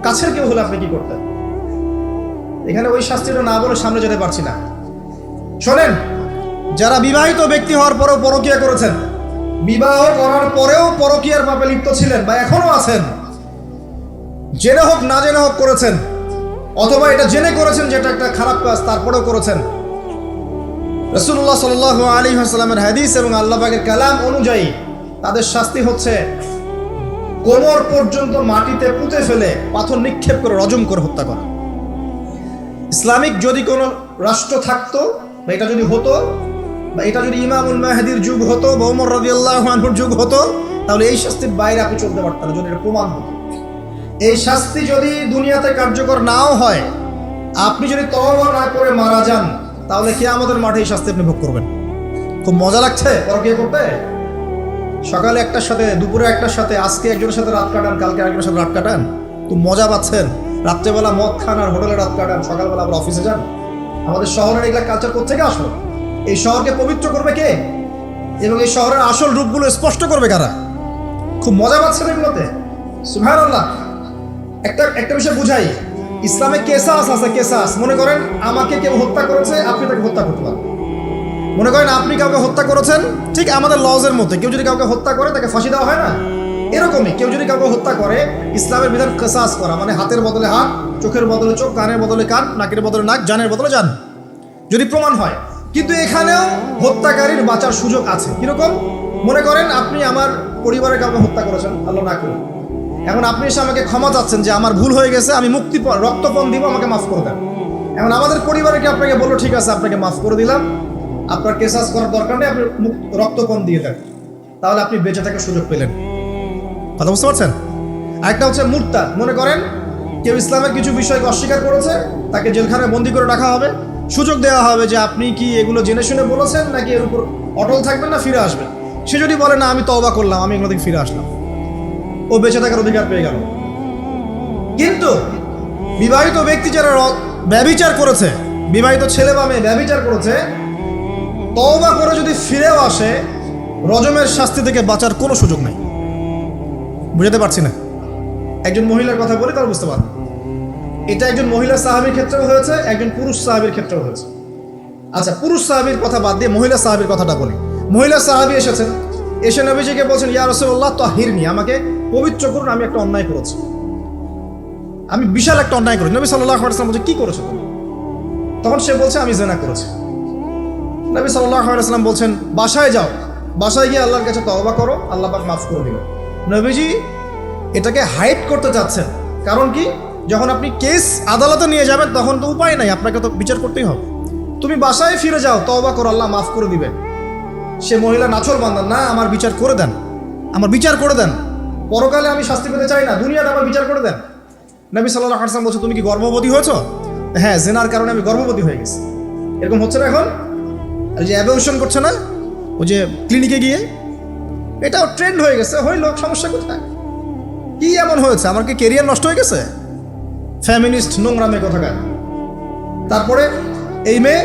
কাছের কেউ হলে আপনি কি করতেন? এখানে ওই শাস্তিটা না বলে সামনে যেতে পারছি না। শোনেন, যারা বিবাহিত ব্যক্তি হওয়ার পরেও পরকীয়া করেছেন, বিবাহ করার পরেও পরকীয়ার পাপে লিপ্ত ছিলেন বা এখনো আছেন, জেনে হোক না জেনে হোক করেছেন, অথবা এটা জেনে করেছেন যেটা একটা খারাপ কাজ তারপরেও করেছেন, রাসূলুল্লাহ সাল্লাল্লাহু আলাইহি ওয়াসাল্লামের হাদিস এবং আল্লাহ পাকের কালাম অনুযায়ী তাদের শাস্তি হচ্ছে কোমর পর্যন্ত মাটিতে পুঁতে ফেলে পাথর নিক্ষেপ করে রজম করে হত্যা করা। ইসলামিক যদি কোনো রাষ্ট্র থাকতো বা এটা যদি হতো, বা এটা যদি ইমামুল মাহদির যুগ হতো বা ওমর রাদিয়াল্লাহু আনহুর যুগ হতো, তাহলে এই শাস্তির বাইরে আপনি চলতে পারতেন না, যদি এটা প্রমাণ হতো। এই শাস্তি যদি দুনিয়াতে কার্যকর নাও হয়, আপনি যদি তওবা না করে মারা যান তাহলে কিয়ামতের মাঠে এই শাস্তি আপনি ভোগ করবেন। খুব মজা লাগছে পরকীয়া করতে। সকালে একটার সাথে, দুপুরে একটার সাথে, আজকে একজনের সাথে রাত কাটান, কালকে আরেকজনের সাথে রাত কাটান, তো মজা পাচ্ছেন। রাত্রেবেলা মদ খান আর হোটেলে রাত কাটান, সকালবেলা আবার অফিসে যান। আমাদের শহরের এগুলা কালচার কোত্থেকে আসলো? এই শহরকে পবিত্র করবে কে এবং এই শহরের আসল রূপগুলো স্পষ্ট করবে কারা? খুব মজা পাচ্ছেন এগুলোতে। সুবহানাল্লাহ। একটা বিষয় বুঝাই, ইসলামে কেসাস আছে, কেসাস। মনে করেন আমাকে কেউ হত্যা করেছে, আপনি তাকে হত্যা করতে পারেন। মনে করেন আপনি কাউকে হত্যা করেছেন, ঠিক আমাদের লজের মধ্যে কেউ যদি কাউকে হত্যা করে তাকে ফাঁসি দেওয়া হয় না? এরকমই কেউ যদি কাউকে হত্যা করে, ইসলামের বিধান কেসাস করা, মানে হাতের বদলে হাত, চোখের বদলে চোখ, কানের বদলে কান, নাকের বদলে নাক, জানের বদলে জান, যদি প্রমাণ হয়। কিন্তু এখানেও হত্যাকারীর বাঁচার সুযোগ আছে। কিরকম? মনে করেন আপনি আমার পরিবারের কাউকে হত্যা করেছেন, আল্লাহ না করুন। এখন আপনি এসে আমাকে ক্ষমা চাচ্ছেন যে আমার ভুল হয়ে গেছে, আমি রক্তপণ দিব, আমাকে মাফ করে দেন। এখন আমাদের পরিবারে কি আপনাকে বললো ঠিক আছে আপনাকে মাফ করে দিলাম, আপনার কেসাস করার দরকার নেই, আপনি রক্তপণ দিয়ে দেন, তাহলে আপনি বেঁচে থাকার সুযোগ পেলেন। কথা বুঝতে পারছেন? আরেকটা হচ্ছে মুরতাদ। মনে করেন কেউ ইসলামের কিছু বিষয়কে অস্বীকার করেছে, তাকে জেলখানায় বন্দি করে রাখা হবে, সুযোগ দেওয়া হবে যে আপনি কি এগুলো জেনে শুনে বলেছেন নাকি এর উপর অটল থাকবেন না ফিরে আসবেন। সে যদি বলে না আমি তওবা করলাম, আমি এগুলো থেকে ফিরে আসলাম, ও বেঁচে থাকার অধিকার পেয়ে গেল। কিন্তু বিবাহিত ব্যক্তি যারা ব্যভিচার করেছে, বিবাহিত ছেলে বা মেয়ে ব্যভিচার করেছে, তওবা করে যদি ফিরেও আসে, রজমের শাস্তি থেকে বাঁচার কোনো সুযোগ নেই। বুঝাতে পারছি না? একজন মহিলার কথা বলি তাহলে বুঝতে পারবেন। এটা একজন মহিলা সাহাবীর ক্ষেত্রেও হয়েছে, একজন পুরুষ সাহাবীর ক্ষেত্রেও হয়েছে। আচ্ছা, পুরুষ সাহাবীর কথা বাদ দিয়ে মহিলা সাহাবীর কথাটা বলি। মহিলা সাহাবী এসেছেন, এসে নবীজিকে বলছেন ইয়া রাসূলুল্লাহ তাহিরনি, আমাকে পবিত্র করুন, আমি একটা অন্যায় করেছি, আমি বিশাল একটা অন্যায় করেছি। নবী সাল্লাল্লাহু আলাইহি ওয়াসাল্লাম বলছে কি করেছো তুমি? তখন সে বলছে আমি জিনা করেছি। নবী সাল্লাল্লাহু আলাইহি ওয়াসাল্লাম বলছেন বাসায় যাও, বাসায় গিয়ে আল্লাহর কাছে তওবা করো, আল্লাহ পাক মাফ করে দিবেন। নবীজি এটাকে হাইড করতে চাচ্ছেন। কারণ কি? যখন আপনি কেস আদালতে নিয়ে যাবেন তখন তো উপায় নাই, আপনাকে তো বিচার করতেই হবে। তুমি বাসায় ফিরে যাও, তওবা করো, আল্লাহ মাফ করে দিবেন। সে মহিলা নাছর বান্দা, না আমার বিচার করে দেন, আমার বিচার করে দেন, পরকালে আমি শাস্তি পেতে চাই না, দুনিয়াতে আমার বিচার করে দেন। নবী সাল্লাল্লাহু আলাইহি ওয়াসাল্লাম বলছে তুমি কি গর্ভবতী হয়েছো? হ্যাঁ জেনার কারণে আমি গর্ভবতী হয়ে গেছি, এরকম হচ্ছে না এখন? আর যে অ্যাবর্শন করছে না ওই যে ক্লিনিকে গিয়ে, এটাও ট্রেন্ড হয়ে গেছে। হইল, সমস্যা কোথায়? কি এমন হয়েছে? আমার কি কেরিয়ার নষ্ট হয়ে গেছে? ফ্যামিনিস্ট নোংরামে কোথাকার। তারপরে এই মেয়ে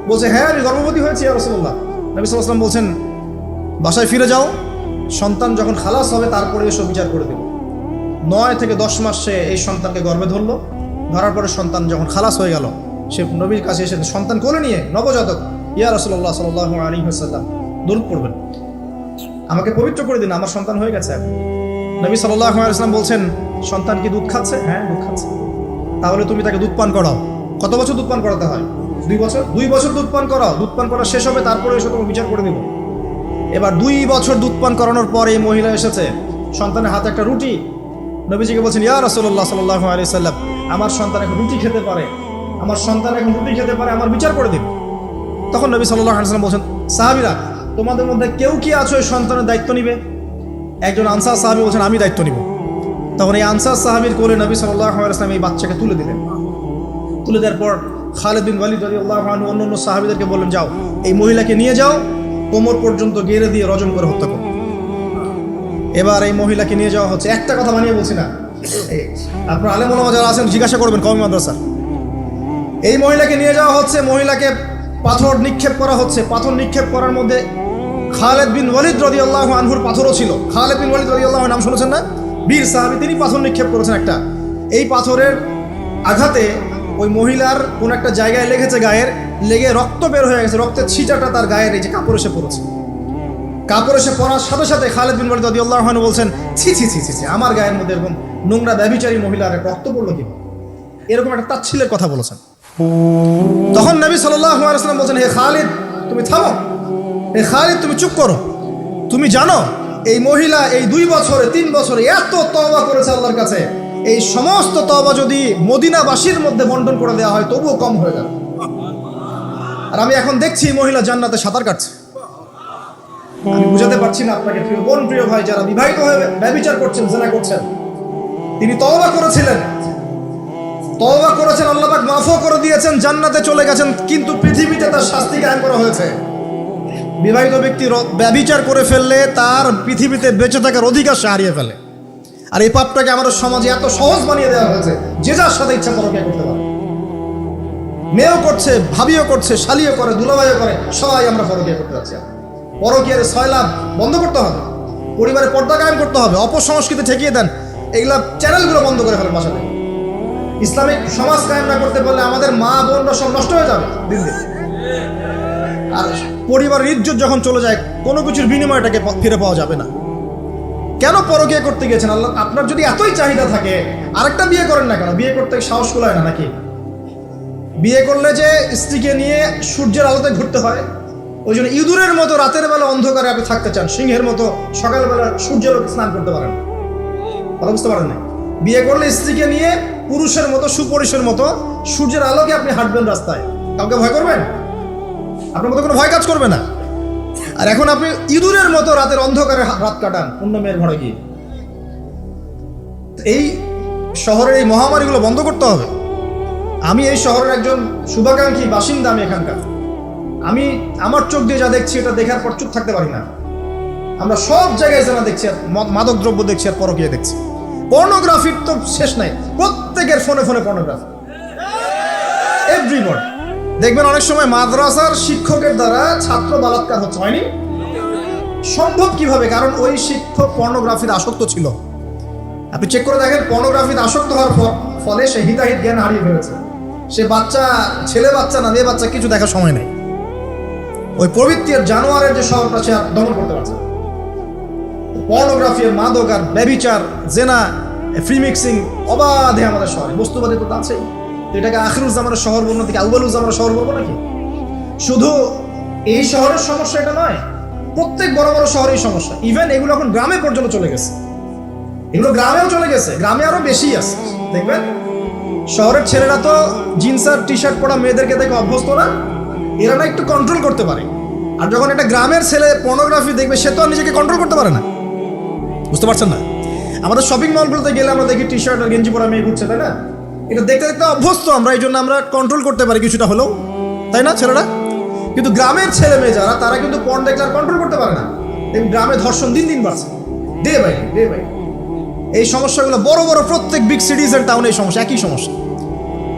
বলছে হ্যাঁ আমি গর্ভবতী হয়েছি ইয়া রাসূলুল্লাহ। নবী সাল্লাল্লাহু আলাইহি ওয়াসাল্লাম বলছেন বাসায় ফিরে যাও, সন্তান যখন খালাস হবে তারপরে এসব বিচার করে দেব। 9 থেকে 10 মাস সে এই সন্তানকে গর্ভে ধরলো। ধরার পরে সন্তান যখন খালাস হয়ে গেল, সে নবীর কাছে এসে সন্তান কোলে নিয়ে নবজাতক, ইয়া রাসূলুল্লাহ সাল্লাল্লাহু আলাইহি ওয়াসাল্লাম দরুদ পড়বেন, আমাকে পবিত্র করে দিন, আমার সন্তান হয়ে গেছে। নবী সাল্লাল্লাহু আলাইহি ওয়াসাল্লাম বলছেন সন্তান কি দুধ খাচ্ছে? হ্যাঁ দুধ খাচ্ছে। তাহলে তুমি তাকে দুধ পান করাও। কত বছর দুধ পান করাতে হয়? 2 বছর। 2 বছর দুধ পান করাও, দুধ পান করা শেষ হবে তারপরে এসে তোমার বিচার করে দেব। এবার 2 বছর দুধ পান করানোর পর এই মহিলা এসেছে, সন্তানের হাতে একটা রুটি। নবীজিকে বলছেন ইয়া রাসূলুল্লাহ সাল্লাল্লাহু আলাইহি ওয়াসাল্লাম, আমার সন্তান এখন রুটি খেতে পারে, আমার সন্তান এখন রুটি খেতে পারে, আমার বিচার করে দিন। তখন নবী সাল্লাল্লাহু আলাইহি ওয়াসাল্লাম বলছেন সাহাবীরা তোমাদের মধ্যে কেউ কি আছো এই সন্তানের দায়িত্ব নিবে? একজন আনসার সাহাবী বলছেন আমি দায়িত্ব নিব। তখন এই আনসার সাহাবীর কোলে নবী সাল্লাল্লাহু আলাইহি ওয়াসাল্লাম এই বাচ্চাকে তুলে দিলেন। তুলে দেওয়ার পর খালিদ বিন ওয়ালিদ রাদিয়াল্লাহু আনহু অন্যান্য সাহাবীদেরকে বললেন যাও এই মহিলাকে নিয়ে যাও, কোমর পর্যন্ত গেড়ে দিয়ে রজম করে হত্যা করো। এবার এই মহিলাকে নিয়ে যাওয়া হচ্ছে, একটা কথা বানিয়ে বলছি না, আপনার আলেম ওলামা যারা আছেন জিজ্ঞাসা করবেন কওমি মাদ্রাসা। এই মহিলাকে নিয়ে যাওয়া হচ্ছে, মহিলাকে পাথর নিক্ষেপ করা হচ্ছে। পাথর নিক্ষেপ করার মধ্যে খালিদ বিন ওয়ালিদ রাদিয়াল্লাহু আনহুর পাথরও ছিল। খালিদ বিন ওয়ালিদ রাদিয়াল্লাহু নাম শুনেছেন না? বীর সাহাবী, তিনি পাথর নিক্ষেপ করেছেন একটা। এই পাথরের আঘাতে ওই মহিলার কোন একটা জায়গায় লেগেছে, গায়ের লেগে রক্ত বের হয়ে গেছে, রক্তের ছিটাটা তার গায়ের এই যে কাপড় এসে পড়েছে। কাপড় এসে পড়ার সাথে সাথে খালিদ বিন ওয়ালিদ রাদিয়াল্লাহু আনহু বলছেন ছি ছি ছি ছি, আমার গায়ের মধ্যে এরকম নোংরা ব্যভিচারী মহিলার রক্ত পড়লো কি? এরকম একটা তাচ্ছিলের কথা বলেছেন। তখন নবী সাল্লাল্লাহু আলাইহি ওয়াসাল্লাম বলছেন হে খালিদ তুমি থামো, হে খালিদ তুমি চুপ করো। তুমি জানো এই মহিলা এই 2 বছরে 3 বছরে এত তওবা করেছে আল্লাহর কাছে, এই সমস্ত তওবা যদি মদিনাবাসীর মধ্যে বন্টন করে দেওয়া হয় তবুও কম হয়ে যাবে। আর আমি এখন দেখছি মহিলা জান্নাতে সাঁতার কাটছে। আমি বুঝাতে পারছি না আপনাকে প্রিয় বোন, প্রিয় ভাই, যারা বিবাহিত হয়ে ব্যভিচার করছেন, জিনা করছেন, তিনি তওবা করেছিলেন, তওবা করেছেন, আল্লাহ পাক মাফও করে দিয়েছেন, জান্নাতে চলে গেছেন, কিন্তু পৃথিবীতে তার শাস্তি কায়েম করা হয়েছে। বিবাহিত ব্যক্তি ব্যভিচার করে ফেললে তার পৃথিবীতে বেঁচে থাকার অধিকার সে হারিয়ে ফেলে। আর এই পাপটাকে আমাদের সমাজে এত সহজ বানিয়ে দেওয়া হয়েছে, যে যার সাথে ইচ্ছা পরকীয়া করতে পারে। মেয়েও করছে, ভাবিও করছে, শালিও করে, দুলাভাইও করে, সবাই আমরা পরকীয়া করতে যাচ্ছি। পরকীয়ার সয়লাভ বন্ধ করতে হবে, পরিবারে পর্দা কায়েম করতে হবে, অপসংস্কৃতি ঠেকিয়ে দেন, এগুলা চ্যানেলগুলো বন্ধ করে ফেলেন বাসাতে। ইসলামিক সমাজ কায়েম না করতে পারলে আমাদের মা বোনরা সব নষ্ট হয়ে যাবে দিন দিন। আর পরিবারের ইজ্জত যখন চলে যায় কোনো কিছুর বিনিময়টাকে ফিরে পাওয়া যাবে না। কেন পরকীয়া করতে গেছেন? আল্লাহ আপনার যদি এতই চাহিদা থাকে আরেকটা বিয়ে করেন না কেন? বিয়ে করতে সাহস কুলায় না নাকি? বিয়ে করলে যে স্ত্রীকে নিয়ে সূর্যের আলোতে ঘুরতে হয়, ওই জন্য ইঁদুরের মতো রাতের বেলা অন্ধকারে আপনি থাকতে চান, সিংহের মতো সকালবেলা সূর্যের আলোতে স্নান করতে পারেন, কথা বুঝতে পারেন না? বিয়ে করলে স্ত্রীকে নিয়ে পুরুষের মতো সুপুরুষের মতো সূর্যের আলোকে আপনি হাঁটবেন রাস্তায়, কাউকে ভয় করবেন? আপনার মতো কোনো ভয় কাজ করবে না। আর এখন আপনি ইঁদুরের মতো রাতের অন্ধকারে রাত কাটান অন্য মেয়ের ঘরে গিয়ে। এই শহরের এই মহামারীগুলো বন্ধ করতে হবে। আমি এই শহরের একজন শুভাকাঙ্ক্ষী বাসিন্দা, আমি এখানকার, আমি আমার চোখ দিয়ে যা দেখছি এটা দেখার পর চুপ থাকতে পারি না। আমরা সব জায়গায় জানা দেখছি, আর মাদক দ্রব্য দেখছি, আর পরকীয়া দেখছি। পর্নোগ্রাফির তো শেষ নাই, প্রত্যেকের ফোনে ফোনে পর্নোগ্রাফি, এভরিবডি। দেখবেন অনেক সময় মাদ্রাসার শিক্ষকের দ্বারা ছাত্র বালাৎকার হচ্ছে, হয়নি? সম্ভব কিভাবে? কারণ ওই শিক্ষক পর্নোগ্রাফির আসক্ত ছিল। আপনি চেক করে দেখেন, পর্নোগ্রাফিতে আসক্ত হওয়ার ফলে সে হিতাহিত জ্ঞান হারিয়ে ফেলেছে। সে বাচ্চা, ছেলে বাচ্চা না মেয়ে বাচ্চা, কিছু দেখার সময় নেই। ওই প্রবৃত্তির জানোয়ারের যে শহরটা সে আর দমন করতে পারছে। পর্নোগ্রাফি, মাদক আর ব্যভিচার, জেনা, ফ্রি মিক্সিং অবাধে আমাদের শহরে, বস্তুবাদী তো আছেই। এটাকে আখিরুজ্জামানের শহর বলবো নাকি আউয়ালুজ্জামানের শহর বলবো নাকি? শুধু এই শহরের সমস্যা এটা নয়, প্রত্যেক বড় বড় শহরেই সমস্যা। ইভেন এগুলো এখন গ্রামে পর্যন্ত চলে গেছে, এগুলো গ্রামেও চলে গেছে, গ্রামে আরো বেশি আছে। দেখবেন শহরের ছেলেরা তো জিন্স আর টি শার্ট পরা মেয়েদেরকে দেখে অভ্যস্ত না, এরা না একটু কন্ট্রোল করতে পারে। আর যখন একটা গ্রামের ছেলে পর্নোগ্রাফি দেখবে, সে তো আর নিজেকে কন্ট্রোল করতে পারে না, বুঝতে পারছেন না? আমাদের শপিং মলগুলোতে গেলে আমরা দেখি টি শার্ট আর গেঞ্জি পরা মেয়ে ঘুরছে, তাই না? এটা দেখতে দেখতে অভ্যস্ত আমরা, এই জন্য আমরা কন্ট্রোল করতে পারি কিছুটা হলেও, তাই না ছেলেরা? কিন্তু গ্রামের ছেলে মেয়ে যারা, তারা কিন্তু পর্ন দেখলে আর কন্ট্রোল করতে পারে না। এবং গ্রামে ধর্ষণ দিন দিন বাড়ছে, ডে বাই ডে বাই। এই সমস্যাগুলো বড় বড় প্রত্যেক বিগ সিটিজ এন্ড টাউনে এই সমস্যা, একই সমস্যা।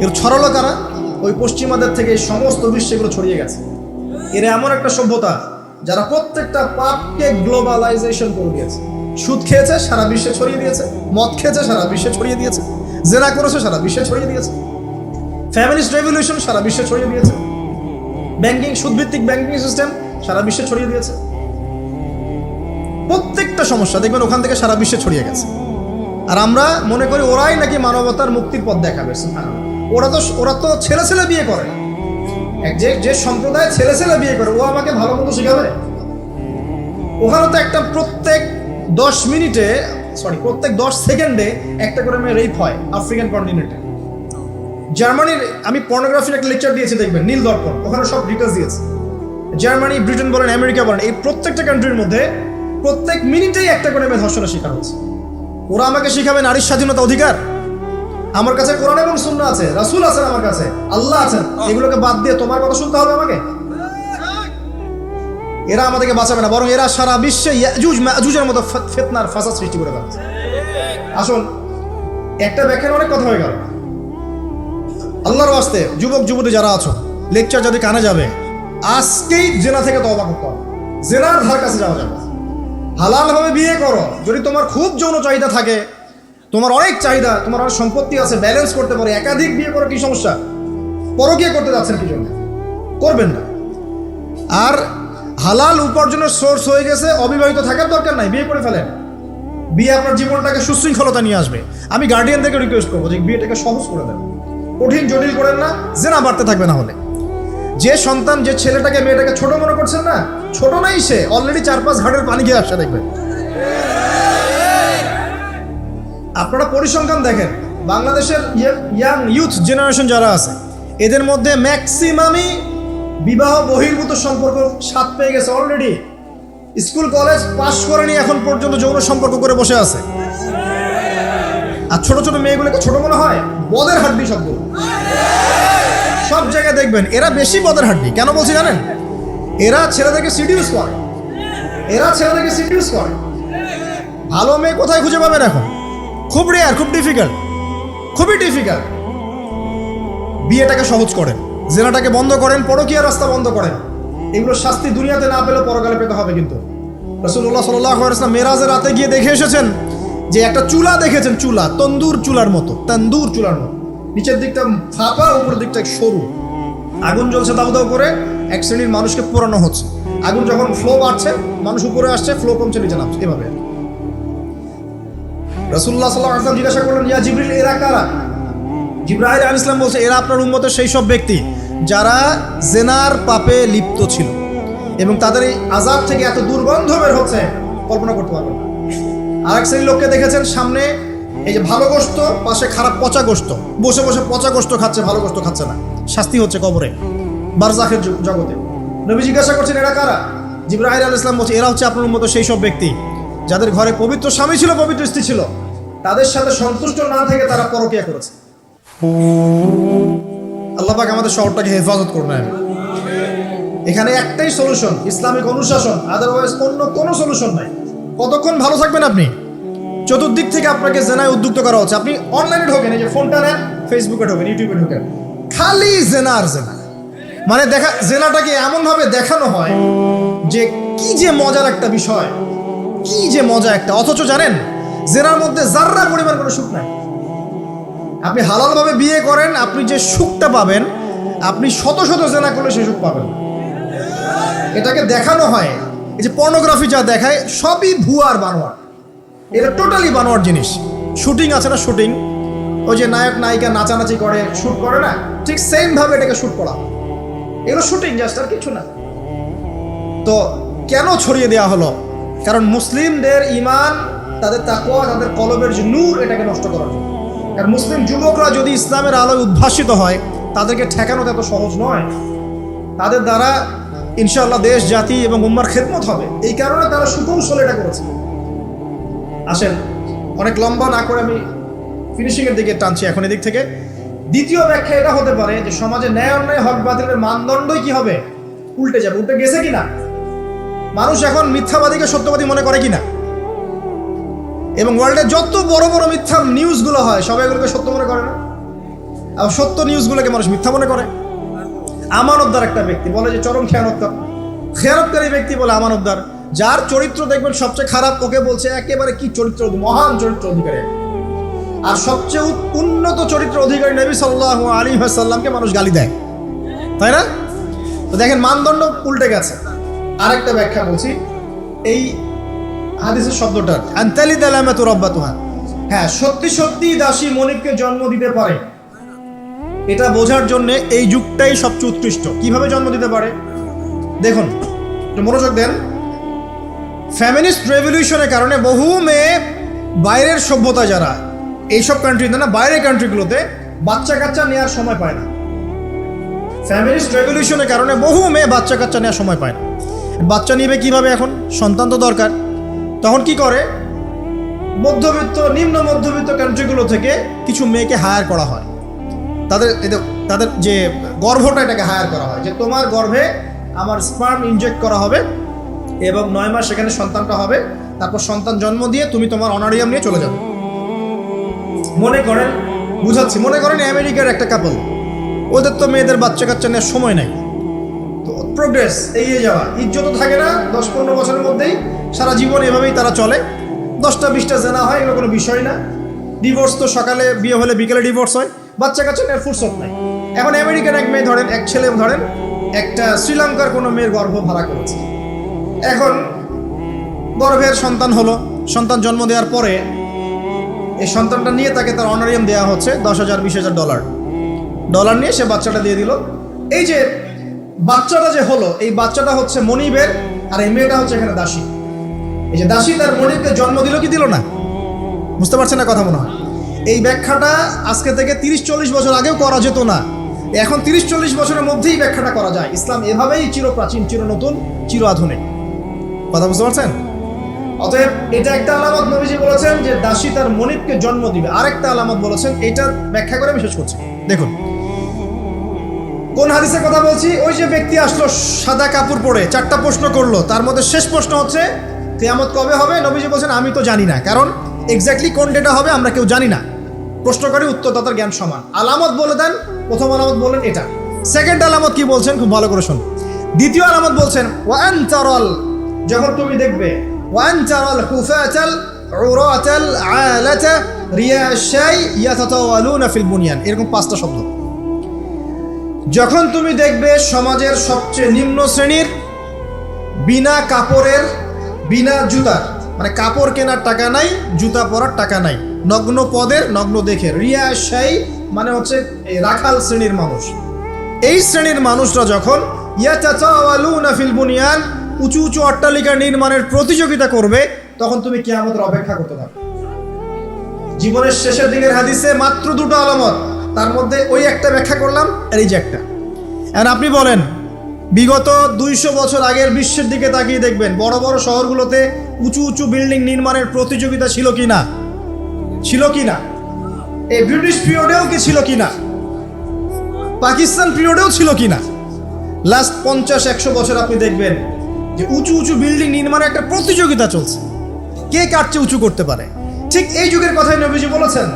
এর ছড়ালো কারা? ওই পশ্চিমাদের থেকে এই সমস্ত বিশ্বে এগুলো ছড়িয়ে গেছে। এরা এমন একটা সভ্যতা যারা প্রত্যেকটা পাপকে গ্লোবালাইজেশন করে দিয়েছে। সুদ খেয়েছে, সারা বিশ্বে ছড়িয়ে দিয়েছে। মদ খেয়েছে, সারা বিশ্বে ছড়িয়ে দিয়েছে। জেনা করেছে, সারা বিশ্বে ছড়িয়ে দিয়েছে। ফ্যামিলিস্ট রেভলিউশন সারা বিশ্বে ছড়িয়ে দিয়েছে। ব্যাংকিং, সুদভিত্তিক ব্যাংকিং সিস্টেম সারা বিশ্বে ছড়িয়ে দিয়েছে। প্রত্যেকটা সমস্যা দেখবেন ওখান থেকে সারা বিশ্বে ছড়িয়ে গেছে। আর আমরা মনে করি ওরাই নাকি মানবতার মুক্তির পথ দেখাবে। ওরা তো ছেলে ছেলে বিয়ে করে। যে সম্প্রদায় ছেলে ছেলে বিয়ে করে, ও আমাকে ভালো মতো শিখাবে? ওখানে তো একটা প্রত্যেক 10 সেকেন্ডে একটা করে মেয়ে রেপ হয় আফ্রিকান কন্টিনেন্টে। জার্মানির, আমি পর্নোগ্রাফির একটা লেকচার দিয়েছি, দেখবেন নীল দর্পণ, ওখানে সব ডিটেলস দিয়েছে। জার্মানি, ব্রিটেন বলেন, আমেরিকা বলেন, এই প্রত্যেকটা কান্ট্রির মধ্যে প্রত্যেক মিনিটেই একটা করে মেয়ে ধর্ষণের শিকার হচ্ছে। ওরা আমাকে শিখাবে নারীর স্বাধীনতা, অধিকার? আমার কাছে কোরআন এবং সুন্নাহ আছে, রাসূল আছেন, আমার কাছে আল্লাহ আছেন। এগুলোকে বাদ দিয়ে তোমার কথা শুনতে হবে আমাকে? এরা আমাদেরকে বাঁচাবে না, বরং এরা সারা বিশ্বে ইয়াজুজ মাজুজের মতো ফিতনার ফাসাদ সৃষ্টি করে ফেলছে। আসুন, একটা ব্যাখ্যার অনেক কথা হয়ে গেল। আল্লাহর ওয়াস্তে যুবক যুবতী যারা আছো, লেকচার যদি কানে যাবে, আজকেই জেনা থেকে তওবা করতে হবে। জেনার ধার কাছে যাওয়া যাবে। হালালভাবে বিয়ে করো। যদি তোমার খুব যৌন চাহিদা থাকে, তোমার অনেক চাহিদা, তোমার অনেক সম্পত্তি আছে, ব্যালেন্স করতে পারে, একাধিক বিয়ে করো, কি সমস্যা? পরকীয়া করতে যাচ্ছেন কি জন্য? করবেন না। আর হালাল উপার্জনের সোর্স হয়ে গেছে, অবিবাহিত থাকার দরকার নাই, বিয়ে করে ফেলেন। বিয়ে আপনার জীবনটাকে সুশৃঙ্খলতা নিয়ে আসবে। আমি গার্ডিয়ানদেরকে রিকোয়েস্ট করবো যে বিয়েটাকে সহজ করে দেন, কঠিন জটিল করেন না, জেনা বাড়তে থাকবে। না হলে যে সন্তান, যে ছেলেটাকে মেয়েটাকে ছোট মনে করছেন না, ছোট নাই, সে অলরেডি 4-5 ঘাটের পানি খেয়ে আসছে, দেখবেন। আপনারা পরিসংখ্যান দেখেন, বাংলাদেশের ইয়াং ইউথ জেনারেশন যারা আছে, এদের মধ্যে ম্যাক্সিমামই বিবাহ বহির্ভূত সম্পর্ক স্বাদ পেয়ে গেছে অলরেডি। স্কুল কলেজ পাশ করেনি, এখন পর্যন্ত যৌন সম্পর্ক করে বসে আছে। আর ছোট ছোট মেয়েগুলোকে ছোট মনে হয়, বদের হাড্ডি সবগুলো। সব জায়গায় দেখবেন এরা বেশি বদের হাড্ডি। কেন বলছি জানেন? এরা ছেলেদেরকে সিডিউস করে। ভালো মেয়ে কোথায় খুঁজে পাবেন এখন? খুব রেয়ার, খুবই ডিফিকাল্ট। বিয়েটাকে সহজ করেন, জেনাটাকে বন্ধ করেন, পরকীয়ার রাস্তা বন্ধ করেন। এগুলোর শাস্তি দুনিয়াতে না পেলে পরকালে পেতে হবে। কিন্তু রাসূলুল্লাহ সাল্লাল্লাহু আলাইহি ওয়াসাল্লাম মেরাজের রাতে গিয়ে দেখে এসেছেন যে একটা চুলা দেখেছেন, তন্দুর চুলার মতো। নিচের দিকটা ফাঁপা, উপরের দিকটা সরু, আগুন জ্বলছে দাউ দাউ করে, এক শ্রেণীর মানুষকে পোড়ানো হচ্ছে। আগুন যখন ফ্লো বাড়ছে, মানুষ উপরে আসছে, ফ্লো কমছে, নিচে নামছে, এভাবে। রাসূলুল্লাহ সাল্লাল্লাহু আলাইহি ওয়াসাল্লাম জিজ্ঞাসা করলেন, ইয়া জিবরিল, এরা কারা? জিবরাইল আলাইহিস সালাম বলছে, এরা আপনার উম্মতের সেই সব ব্যক্তি যারা জেনার পাপে লিপ্ত ছিল, এবং তাদের এই আযাব থেকে এত দুর্গন্ধ বের হচ্ছে কল্পনা করতে পারবেন না। আরেক শ্রেণীর লোককে দেখেছেন, সামনে এই যে ভালো গোশত, পাশে খারাপ পচা গোশত, বসে বসে পচা গোশত খাচ্ছে, ভালো গোশত খাচ্ছে না। শাস্তি হচ্ছে কবরে, বারজাখের জগতে। নবী জিজ্ঞাসা করছেন, এরা কারা? জিবরাইল আলাইহিস সালাম বলছে, এরা হচ্ছে আপনার উম্মতের সেই সব ব্যক্তি যাদের ঘরে পবিত্র স্বামী ছিল, পবিত্র স্ত্রী ছিল, তাদের সাথে সন্তুষ্ট না থেকে তারা পরকীয়া করেছে। আল্লাহ পাক আমাদের শহরটাকে হেফাজত করবেন। এখানে একটাই সলিউশন, ইসলামিক অনুশাসন, আদারওয়াইজ অন্য কোনো সলিউশন নাই। কতক্ষণ ভালো থাকবেন আপনি? চতুর্দিক থেকে আপনাকে জেনায় উদ্যুক্ত করা হচ্ছে। আপনি অনলাইনে ঢোকেন, এই যে ফোনটা নেন, ফেসবুকে ঢোকেন, ইউটিউবে ঢোকেন, খালি জেনা আর জেনা। মানে জেনাটাকে এমনভাবে দেখানো হয় যে কি যে মজার একটা বিষয়, কি যে মজা একটা। অথচ জানেন, জেনার মধ্যে যার্রা পরিমাণ কোনো সুখ নাই। আপনি হালালভাবে বিয়ে করেন, আপনি যে সুখটা পাবেন, আপনি শত শত জেনা করলে সেই সুখ পাবেন। এটাকে দেখানো হয়, এই যে পর্নোগ্রাফি যা দেখায়, সবই ভুয়ার বানোয়ার। এটা টোটালি বানোয়ার জিনিস। শুটিং আছে না, শুটিং, ওই যে নায়ক নায়িকা নাচানাচি করে, শুট করে না, ঠিক সেম ভাবে এটাকে শুট করা। এগুলো শুটিং, জাস্ট, আর কিছু না। তো কেন ছড়িয়ে দেওয়া হলো? কারণ মুসলিমদের ঈমান, তাদের তাকওয়া, তাদের কলবের যে নূর, এটাকে নষ্ট করার জন্য। আর মুসলিম যুবকরা যদি ইসলামের আলোয় উদ্ভাসিত হয়, তাদেরকে ঠেকানো এত সহজ নয়। তাদের দ্বারা ইনশাআল্লাহ দেশ, জাতি এবং উম্মার খেদমত হবে। এই কারণে তারা সুকৌশল এটা করেছে। আসেন, অনেক লম্বা না করে আমি ফিনিশিংয়ের দিকে টানছি এখন। এদিক থেকে দ্বিতীয় ব্যাখ্যা এটা হতে পারে যে সমাজে ন্যায় অন্যায় হক বাতিলের মানদণ্ডই কি হবে, উল্টে যাবে। উল্টে গেছে কিনা? মানুষ এখন মিথ্যাবাদীকে সত্যবাদী মনে করে কিনা? এবং ওয়ার্ল্ডের যত বড় বড় মিথ্যা নিউজগুলো হয় সবাই এগুলোকে সত্য মনে করে না, আর সত্য নিউজগুলোকে মানুষ মিথ্যা মনে করে। আমানতদার একটা ব্যক্তি বলে যে চরম খেয়ানতকারী ব্যক্তি বলে আমানতদার। যার চরিত্র দেখবেন সবচেয়ে খারাপ, ওকে বলছে একেবারে কি চরিত্র, মহান চরিত্র অধিকারী। আর সবচেয়ে উন্নত চরিত্র অধিকারী নবী সাল্লাল্লাহু আলাইহি ওয়াসাল্লামকে মানুষ গালি দেয়, তাই না? তো দেখেন মানদণ্ড উল্টে গেছে। আরেকটা ব্যাখ্যা বলছি এই হাদিসের শব্দটার, আনতালি দালামাতু রাব্বাতুহা। হ্যাঁ, সত্যি সত্যি দাসী মনিবকে জন্ম দিতে পারে, এটা বোঝার জন্য এই যুগটাই সবচেয়ে উৎকৃষ্ট। কিভাবে জন্ম দিতে পারে দেখুন, একটু মনোযোগ দেন। ফ্যামিনিস্ট রেভলিউশনের কারণে বহু মেয়ে বাইরের সভ্যতা, যারা এইসব কান্ট্রিতে না, বাইরের কান্ট্রিগুলোতে বাচ্চা কাচ্চা নেওয়ার সময় পায় না। ফ্যামিলিস্ট রেভলিউশনের কারণে বহু মেয়ে বাচ্চা কাচ্চা নেওয়ার সময় পায় না। বাচ্চা নিবে কিভাবে? এখন সন্তান তো দরকার। তখন কি করে, মধ্যবিত্ত নিম্ন মধ্যবিত্ত কান্ট্রিগুলো থেকে কিছু মেয়েকে হায়ার করা হয়। তাদের যে গর্ভটা, এটাকে হায়ার করা হয় যে তোমার গর্ভে আমার স্পার্ম ইনজেক্ট করা হবে এবং 9 মাস সেখানে সন্তানটা হবে, তারপর সন্তান জন্ম দিয়ে তুমি তোমার অনারিয়াম নিয়ে চলে যাবে। মনে করেন, বুঝাচ্ছি, মনে করেন আমেরিকার একটা কাপল, ওদের তো মেয়েদের বাচ্চা কাচ্চা নেওয়ার সময় নাই, তো প্রোগ্রেস এগিয়ে যাওয়া, ইজ্জত থাকে না, 10-15 বছরের মধ্যেই সারা জীবন এভাবেই তারা চলে। 10টা-20টা জেনা হয়, এগুলো কোনো বিষয় না। ডিভোর্স তো সকালে বিয়ে হলে বিকেলে ডিভোর্স হয়, বাচ্চা কাচ্চা নেওয়ার ফুরসত নাই। এখন আমেরিকান এক মেয়ে ধরেন, এক ছেলে ধরেন একটা শ্রীলঙ্কার কোনো মেয়ের গর্ভ ভাড়া করেছে। এখন গর্ভের সন্তান হলো, সন্তান জন্ম দেওয়ার পরে এই সন্তানটা নিয়ে তাকে তার অনারিয়াম দেওয়া হচ্ছে $10,000-20,000 নিয়ে সে বাচ্চাটা দিয়ে দিল। এই যে বাচ্চাটা যে হলো, এই বাচ্চাটা হচ্ছে মনিবের, আর এই মেয়েটা হচ্ছে এখানে দাসী। এই যে দাসী তার মনিবকে জন্ম দিল কি দিল না? বুঝতে পারছেন না কথা মনে হয়? এই ব্যাখ্যাটা আজকে থেকে 30-40 বছর আগেও করা যেত না, এখন 30-40 বছরের মধ্যেই ব্যাখ্যাটা করা যায়। ইসলাম এভাবেই চিরপ্রাচীন, চির নতুন, চির আধুনিক। কথা বুঝতে পারছেন? অতএব এটা একটা আলামত নবীজি বলেছেন যে দাসী তার মনিবকে জন্ম দিবে। আরেকটা আলামত বলেছেন, এটা ব্যাখ্যা করে আমি শেষ করছি। দেখুন কোন হাদিসের কথা বলছি। ওই যে ব্যক্তি আসলো সাদা কাপড় পরে, 4টা প্রশ্ন করলো, তার মধ্যে শেষ প্রশ্ন হচ্ছে কিয়ামত কবে হবে? নবীজি বলছেন আমি তো জানি না, কারণ এক্স্যাক্টলি কোন ডেটা হবে আমরা কেউ জানি না। প্রশ্নকারী উত্তরদাতার জ্ঞান সমান। আলামত বলে দেন, প্রথম আলামত বলেন এটা। সেকেন্ড আলামত কি বলছেন, খুব ভালো করে শুন। দ্বিতীয় আলামত বলছেন ওয়ান তারাল, যখন তুমি দেখবে ওয়ান তারাল হুফাতাল উরাতাল আলাতা রিয়াশাই ইয়াতাতাওয়ালুনা ফিল বুনিয়ান, এরকম 5টা শব্দ। যখন তুমি দেখবে সমাজের সবচেয়ে নিম্ন শ্রেণীর, বিনা কাপড়ের, বিনা জুতার, মানে কাপড় কেনার টাকা নাই, জুতা পরার টাকা নাই, নগ্ন পদের, নগ্ন দেখে, রিয়াশাই মানে হচ্ছে রাখাল শ্রেণীর মানুষ। এই শ্রেণীর মানুষরা যখন ইয়াতাতাওয়ালুনা ফিল বুনিয়ান, উঁচু উঁচু অট্টালিকা নির্মাণের প্রতিযোগিতা করবে, তখন তুমি কিয়ামতের অপেক্ষা করতে থাকো। জীবনের শেষের দিকের হাদিসে মাত্র 2টা আলামত, তার মধ্যে ওই একটা ব্যাখ্যা করলাম, আর এই যে একটা। এখন আপনি বলেন, বিগত 200 বছর আগের বিশ্বের দিকে তাকিয়ে দেখবেন, বড় বড় শহরগুলোতে উঁচু উঁচু বিল্ডিং নির্মাণের প্রতিযোগিতা ছিল কিনা? ছিল কিনা? এই ব্রিটিশ পিরিয়ডেও কি ছিল কিনা? পাকিস্তান পিরিয়ডেও ছিল কিনা? লাস্ট 50-100 বছর আপনি দেখবেন যে উঁচু উঁচু বিল্ডিং নির্মাণের একটা প্রতিযোগিতা চলছে, কে কার চেয়ে উঁচু করতে পারে। ঠিক এই যুগের কথাই নবীজি বলেছেন,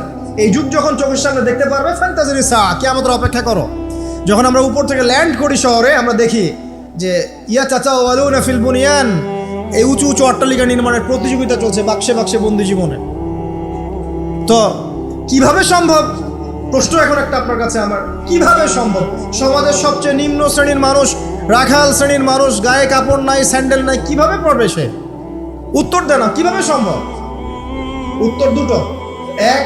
এই যুগ যখন চোখের সামনে দেখতে পারবে, ফ্যান্টাজির সা, কিয়ামতের অপেক্ষা করো। যখন আমরা উপর থেকে ল্যান্ড করি শহরে, আমরা দেখি যে ইয়াতাতাওয়ালুনা ফিল বুনিয়ান, এই উঁচু উঁচু অট্টালিকা নির্মাণের প্রতিযোগিতা চলছে, বাক্সে বাক্সে বন্দি জীবনে। তো কিভাবে সম্ভব? প্রশ্ন এখন একটা আপনার কাছে আমার, কিভাবে সম্ভব? সমাজের সবচেয়ে নিম্ন শ্রেণীর মানুষ, রাখাল শ্রেণীর মানুষ, গায়ে কাপড় নাই, স্যান্ডেল নাই, কিভাবে পড়বে সে? উত্তর দেন না, কিভাবে সম্ভব? উত্তর দুটো। এক,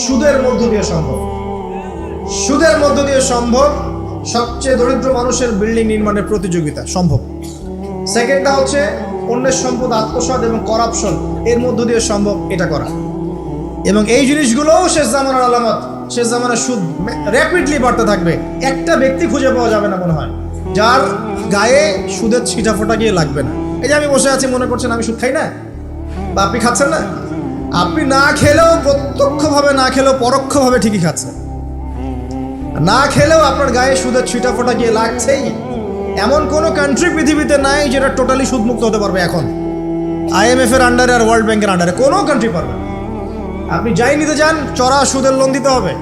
সুদের মধ্য দিয়ে সম্ভব। সুদের মধ্য দিয়ে সম্ভব সবচেয়ে দরিদ্র মানুষের বিল্ডিং নির্মাণের প্রতিযোগিতা সম্ভব। সেকেন্ডটা হচ্ছে অন্যের সম্পদ আত্মসাৎ এবং করাপশন, এর মধ্য দিয়ে সম্ভব এটা করা। এবং এই জিনিসগুলোও শেষ জামানার আলামত। শেষ জামানার সুদ র্যাপিডলি বাড়তে থাকবে। একটা ব্যক্তি খুঁজে পাওয়া যাবে না মনে হয় যার গায়ে সুদের ছিটাফোঁটা গিয়ে লাগবে না। এই যে আমি বসে আছি, মনে করছেন আমি সুদ খাই না, বা আপনি খাচ্ছেন না? আপনি না খেলেও, প্রত্যক্ষভাবে না খেলেও পরোক্ষভাবে ঠিকই খাচ্ছেন। না খেলেও আপনার গায়ে সুদের ছিটা ফোটা গিয়ে লাগছেই। এমন কোনো কান্ট্রি পৃথিবীতে নাই যেটা টোটালি সুদমুক্ত হতে পারবে এখন। IMF এর আন্ডারে আর ওয়ার্ল্ড ব্যাংকের আন্ডারে কোনো কান্ট্রি পারবে না। আপনি যাই নিতে যান চড়া সুদের লোন দিতে হবে,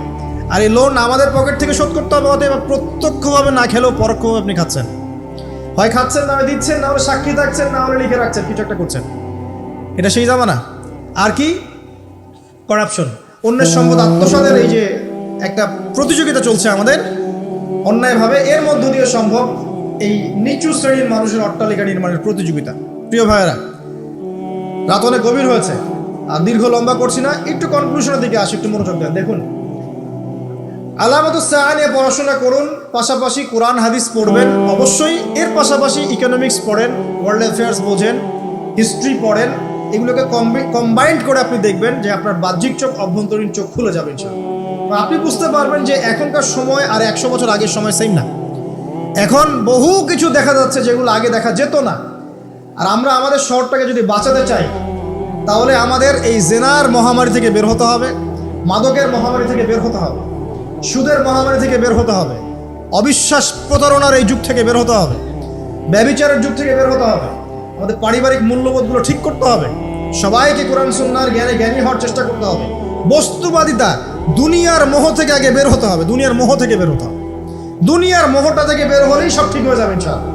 আর এই লোন আমাদের পকেট থেকে শোধ করতে হবে। অতএব প্রত্যক্ষভাবে না খেলেও পরোক্ষভাবে আপনি খাচ্ছেন। হয় খাচ্ছেন, না হয় দিচ্ছেন, না হলে সাক্ষী থাকছেন, না হলে লিখে রাখছেন, কিছু একটা করছেন। এটা সেই জামানা। আর কি? করাপশন, অন্যের সম্পদ আত্মসাতের এই যে একটা প্রতিযোগিতা চলছে আমাদের অন্যায়ভাবে, এর মধ্য দিয়ে সম্ভব এই নিচু শ্রেণীর মানুষের অট্টালিকা নির্মাণের প্রতিযোগিতা। প্রিয় ভাইয়েরা, রাত অনেক গভীর হয়েছে, আর দীর্ঘ লম্বা করছি না, একটু কনক্লুশনের দিকে আসি, একটু মনোযোগ দেন। দেখুন, আলামাতুস সাআ নিয়ে পড়াশোনা করুন, পাশাপাশি কোরআন হাদিস পড়বেন অবশ্যই, এর পাশাপাশি ইকোনমিক্স পড়েন, ওয়ার্ল্ড অ্যাফেয়ার্স বোঝেন, হিস্ট্রি পড়েন। এগুলোকে কম্বাইন্ড করে আপনি দেখবেন যে আপনার বাহ্যিক চোখ অভ্যন্তরীণ চোখ খুলে যাবে ইনশাআল্লাহ। আপনি বুঝতে পারবেন যে এখনকার সময় আর 100 বছর আগের সময় সেম না। এখন বহু কিছু দেখা যাচ্ছে যেগুলো আগে দেখা যেত না। আর আমরা আমাদের শহরটাকে যদি বাঁচাতে চাই, তাহলে আমাদের এই জেনার মহামারী থেকে বের হতে হবে, মাদকের মহামারী থেকে বের হতে হবে, সুদের মহামারী থেকে বের হতে হবে, অবিশ্বাস প্রতারণার এই যুগ থেকে বের হতে হবে, ব্যভিচারের যুগ থেকে বের হতে হবে। আমাদের পারিবারিক মূল্যবোধগুলো ঠিক করতে হবে, সবাইকে কোরআন সুন্নাহর জ্ঞানে জ্ঞানী হওয়ার চেষ্টা করতে হবে। বস্তুবাদিতা, দুনিয়ার মোহ থেকে আগে বের হতে হবে, দুনিয়ার মোহ থেকে বের হতে হবে। দুনিয়ার মোহটা থেকে বের হলেই সব ঠিক হয়ে যাবে ইনশাআল্লাহ।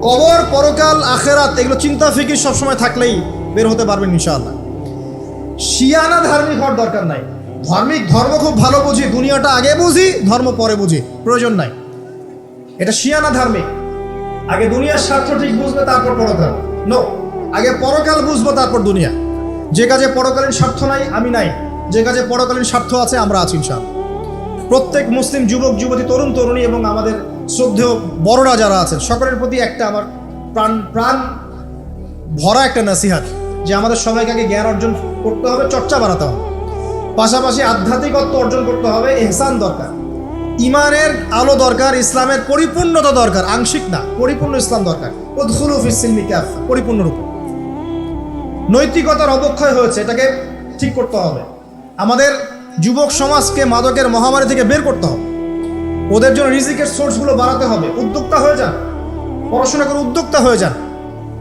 কবর, পরকাল, আখেরাত এগুলো চিন্তা ফিকির সবসময় থাকলেই বের হতে পারবেন ইনশাআল্লাহ। শিয়ানা ধার্মিক হওয়ার দরকার নাই। ধর্ম খুব ভালো বুঝি, দুনিয়াটা আগে বুঝি, ধর্ম পরে বুঝি, প্রয়োজন নাই। এটা শিয়ানা ধার্মিক। আগে দুনিয়ার স্বার্থ ঠিক বুঝবে, তারপর পরকাল। নো, আগে পরকাল বুঝবো, তারপর দুনিয়া। যে কাজে পরকালীন স্বার্থ নাই আমি নাই, যে কাজে পরকালীন স্বার্থ আছে আমরা আছি ইনশাআল্লাহ। প্রত্যেক মুসলিম যুবক যুবতী, তরুণ তরুণী এবং আমাদের শ্রদ্ধেয় বড়রা যারা আছেন, সকলের প্রতি একটা আমার প্রাণ ভরা একটা নসিহাত যে আমাদের সবাইকে আগে জ্ঞান অর্জন করতে হবে, চর্চা বাড়াতে হবে, পাশাপাশি আধ্যাত্মিকত্ব অর্জন করতে হবে। ইহসান দরকার, ইমানের আলো দরকার, ইসলামের পরিপূর্ণতা দরকার, আংশিক না, পরিপূর্ণ ইসলাম দরকার। উদখুলু ফিস-সিলমি কাফা, পরিপূর্ণ রূপে। নৈতিকতার অবক্ষয় হয়েছে, এটাকে ঠিক করতে হবে। আমাদের যুবক সমাজকে মাদকের মহামারী থেকে বের করতে হবে, ওদের জন্য রিজিকের সোর্সগুলো বাড়াতে হবে। উদ্যোক্তা হয়ে যান, পড়াশোনা করে উদ্যোক্তা হয়ে যান,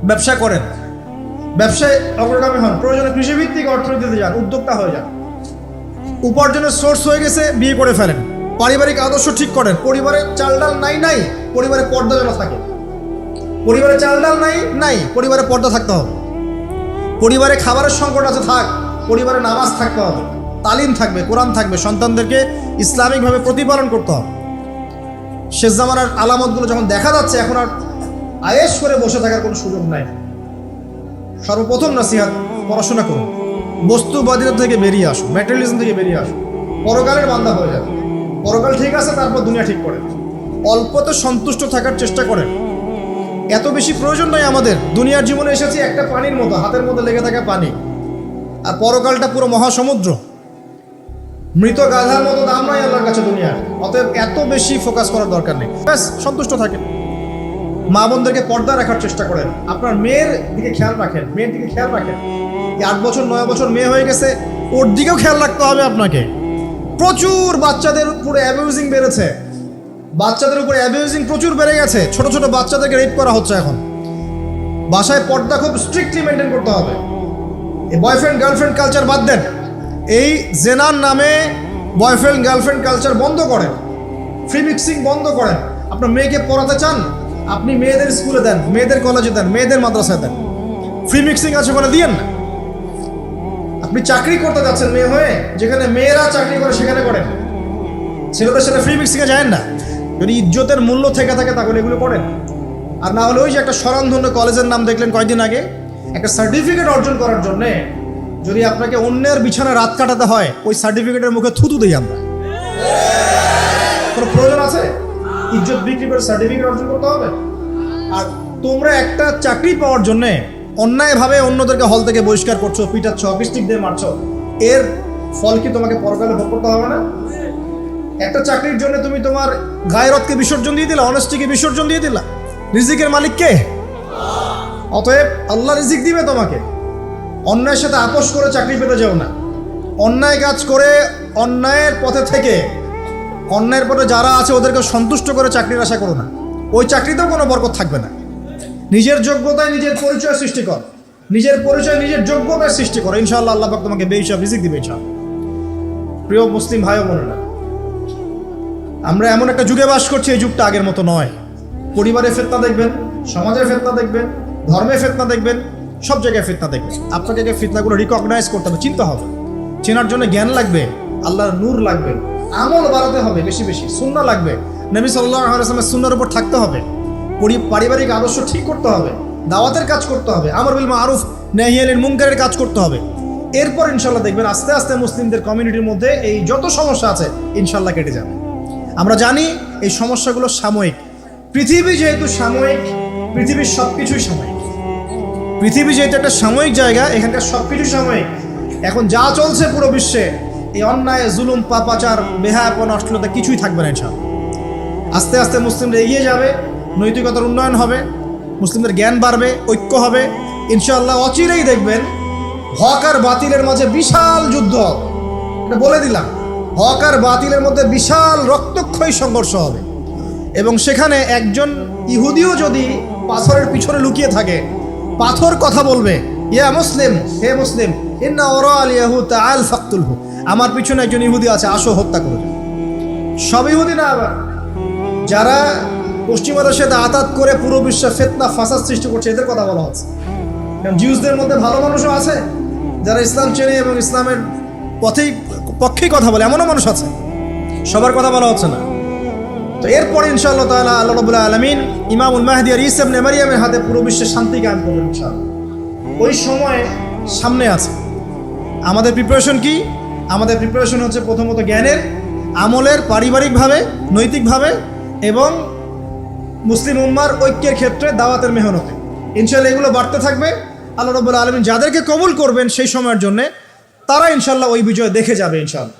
ব্যবসা করেন, ব্যবসায় অগ্রগামী হন, প্রয়োজনে কৃষিভিত্তিক অর্থনীতিতে যান, উদ্যোক্তা হয়ে যান। উপার্জনের সোর্স হয়ে গেছে, বিয়ে করে ফেলেন, পারিবারিক আদর্শ ঠিক করেন। পরিবারে চাল ডাল নাই, পরিবারে পর্দা যেন থাকে। পরিবারে চাল ডাল নাই, পরিবারে পর্দা থাকতে হবে। পরিবারে খাবারের সংকট আছে, থাক, পরিবারে নামাজ থাকতে হবে, তালিম থাকবে, কোরআন থাকবে, সন্তানদেরকে ইসলামিকভাবে প্রতিপালন করতে হবে। শেষ জামানার আলামতগুলো যখন দেখা যাচ্ছে, এখন আর আয়েশ করে বসে থাকার কোনো সুযোগ নাই। সর্বপ্রথম নসিহত, পড়াশোনা করুন, বস্তুবাদিতা থেকে বেরিয়ে আসুন, ম্যাটেরিয়ালিজম থেকে বেরিয়ে আসুন, পরকালের বান্দা হয়ে যাবে। পরকাল ঠিক আছে, তারপর দুনিয়া ঠিক করেন। অল্পতে সন্তুষ্ট থাকার চেষ্টা করেন, এত বেশি প্রয়োজন নয় আমাদের। দুনিয়ার জীবনে এসেছি একটা পানির মতো, হাতের মধ্যে লেগে থাকা পানি, আর পরকালটা পুরো মহাসমুদ্র। মৃত গাধার মতো দাম নয় আল্লাহর কাছে দুনিয়ার। অতএব এত বেশি ফোকাস করার দরকার নেই, ব্যাস সন্তুষ্ট থাকেন। মা বোনদেরকে পর্দা রাখার চেষ্টা করেন, আপনার মেয়ের দিকে খেয়াল রাখেন, মেয়ের দিকে খেয়াল রাখেন। 8 বছর 9 বছর মেয়ে হয়ে গেছে, ওর দিকেও খেয়াল রাখতে হবে আপনাকে। প্রচুর বাচ্চাদের উপরে অ্যাবিউজিং বেড়েছে, বাচ্চাদের উপরে অ্যাবিউজিং প্রচুর বেড়ে গেছে। ছোট ছোট বাচ্চাদেরকে রেপ করা হচ্ছে এখন। বাসায় পর্দা খুব স্ট্রিক্টলি মেনটেন করতে হবে। এই বয়ফ্রেন্ড গার্লফ্রেন্ড কালচার বাদ দেন, এই জেনার নামে বয়ফ্রেন্ড গার্লফ্রেন্ড কালচার বন্ধ করেন, ফ্রি মিক্সিং বন্ধ করেন। আপনার মেয়েকে পড়াতে চান, আপনি মেয়েদের স্কুলে দেন, মেয়েদের কলেজে দেন, মেয়েদের মাদ্রাসায় দেন। ফ্রি মিক্সিং আছে ওখানে দিয়েন না। আপনি চাকরি করতে যাচ্ছেন মেয়ে হয়ে, যেখানে মেয়েরা চাকরি করে সেখানে করেন। ছেলেদের সাথে ফ্রি মিক্সিংয়ে যায় না। যদি ইজ্জতের মূল্য থেকে থাকে তাহলে এগুলো করেন। আর না হলে ওই যে একটা স্বনামধন্য কলেজের নাম দেখলেন কয়েকদিন আগে, একটা সার্টিফিকেট অর্জন করার জন্যে যদি আপনাকে অন্যের বিছানায় রাত কাটাতে হয়, ওই সার্টিফিকেটের মুখে থুতু দিই আমরা। কোনো প্রয়োজন আছে? ইজ্জত বিক্রি করে সার্টিফিকেট অর্জন করতে হবে? আর তোমরা একটা চাকরি পাওয়ার জন্যে অন্যায়ভাবে অন্যদেরকে হল থেকে বহিষ্কার করছো, পিটাচ্ছ, অকিস্টিক দিয়ে মারছো, এর ফল কি তোমাকে পরকালে ভোগ করতে হবে না? একটা চাকরির জন্য তুমি তোমার গায়রতকে বিসর্জন দিয়ে দিলা, অনেস্টিকে বিসর্জন দিয়ে দিলা। রিজিকের মালিক কে? অতএব আল্লাহ রিজিক দিবে তোমাকে। অন্যায়ের সাথে আপোষ করে চাকরি পেতে যাও না। অন্যায় কাজ করে অন্যায়ের পথে থেকে অন্যের পরে যারা আছে ওদেরকে সন্তুষ্ট করে চাকরির আশা করো না, ওই চাকরিতেও কোনো বরকত থাকবে না। নিজের যোগ্যতায় নিজের পরিচয় সৃষ্টি কর, নিজের পরিচয় নিজের যোগ্যতায় সৃষ্টি করো, ইনশাআল্লাহ আল্লাহ পাক তোমাকে বেহিসাব রিজিক দিবে ইনশাআল্লাহ। প্রিয় মুসলিম ভাই ও বোনেরা, আমরা এমন একটা যুগে বাস করছি, এই যুগটা আগের মতো নয়। পরিবারে ফিতনা দেখবেন, সমাজে ফিতনা দেখবেন, ধর্মে ফিতনা দেখবেন, সব জায়গায় ফিতনা দেখবেন। আপনাকে যে ফিতনাগুলো রিকগনাইজ করতে হবে, চিন্তা হবে, চেনার জন্য জ্ঞান লাগবে, আল্লাহর নূর লাগবে, আমল বাড়াতে হবে, বেশি বেশি সুন্নাহ লাগবে, নবী সাল্লাল্লাহু আলাইহি ওয়াসাল্লামের সুন্নাহর উপর থাকতে হবে, পারিবারিক আদর্শ ঠিক করতে হবে, দাওয়াতের কাজ করতে হবে, আমর বিল মারুফ নাহি আনিল মুনকারের কাজ করতে হবে। এরপর ইনশাআল্লাহ দেখবেন আস্তে আস্তে মুসলিমদের কমিউনিটির মধ্যে এই যত সমস্যা আছে ইনশাআল্লাহ কেটে যাবে। আমরা জানি এই সমস্যাগুলো সাময়িক, পৃথিবী যেহেতু সাময়িক, পৃথিবীর সব কিছুই সাময়িক, পৃথিবী যেহেতু একটা সাময়িক জায়গা, এখানকার সব কিছুই সাময়িক। এখন যা চলছে পুরো বিশ্বে, এই অন্যায়, জুলুম, পাপাচার, বেহায়াপন, অশ্লীলতা কিছুই থাকবে না ইনশাআল্লাহ। আস্তে আস্তে মুসলিমরা এগিয়ে যাবে, নৈতিকতার উন্নয়ন হবে, মুসলিমদের জ্ঞান বাড়বে, ঐক্য হবে ইনশাআল্লাহ। অচিরেই দেখবেন হক আর বাতিলের মাঝে বিশাল যুদ্ধ, এটা বলে দিলাম, হক আর বাতিলের মধ্যে বিশাল রক্তক্ষয়ী সংঘর্ষ হবে। এবং সেখানে একজন ইহুদিও যদি পাথরের পিছনে লুকিয়ে থাকে, পাথর কথা বলবে, ইয়া মুসলিম, হে মুসলিম, ইন্না ওরা আল ইয়াহুদ তাআল ফাকতুলহু, আমার পিছনে একজন ইহুদি আছে, আসো হত্যা করে দাও। সব ইহুদি না, আবার যারা পশ্চিমাদের সাথে আতাত করে পুরো বিশ্বে ফিতনা ফাসাদ সৃষ্টি করছে, এদের কথা বলা হচ্ছে। কারণ জিউসদের মধ্যে ভালো মানুষও আছে যারা ইসলাম চেনে এবং ইসলামের পক্ষেই কথা বলে, এমনও মানুষ আছে, সবার কথা বলা হচ্ছে না। তো এরপরে ইনশাআল্লাহ তাআলা আল্লাহ রাব্বুল আলামিন ইমামুল মাহদি আর ঈসা ইবনে মারইয়ামের হাতে পুরো বিশ্বে শান্তি কায়েম করবেন ইনশাআল্লাহ। ওই সময় সামনে আছে। আমাদের প্রিপারেশন কি? আমাদের প্রিপারেশন হচ্ছে প্রথমত জ্ঞানের, আমলের, পারিবারিকভাবে, নৈতিকভাবে এবং মুসলিম উম্মার ঐক্যের ক্ষেত্রে দাওয়াতের মেহনতে। ইনশাআল্লাহ এগুলো বাড়তে থাকবে। আল্লাহ রাব্বুল আলামিন যাদেরকে কবুল করবেন সেই সময়ের জন্যে, তারা ইনশাআল্লাহ ওই বিজয় দেখে যাবে ইনশাআল্লাহ।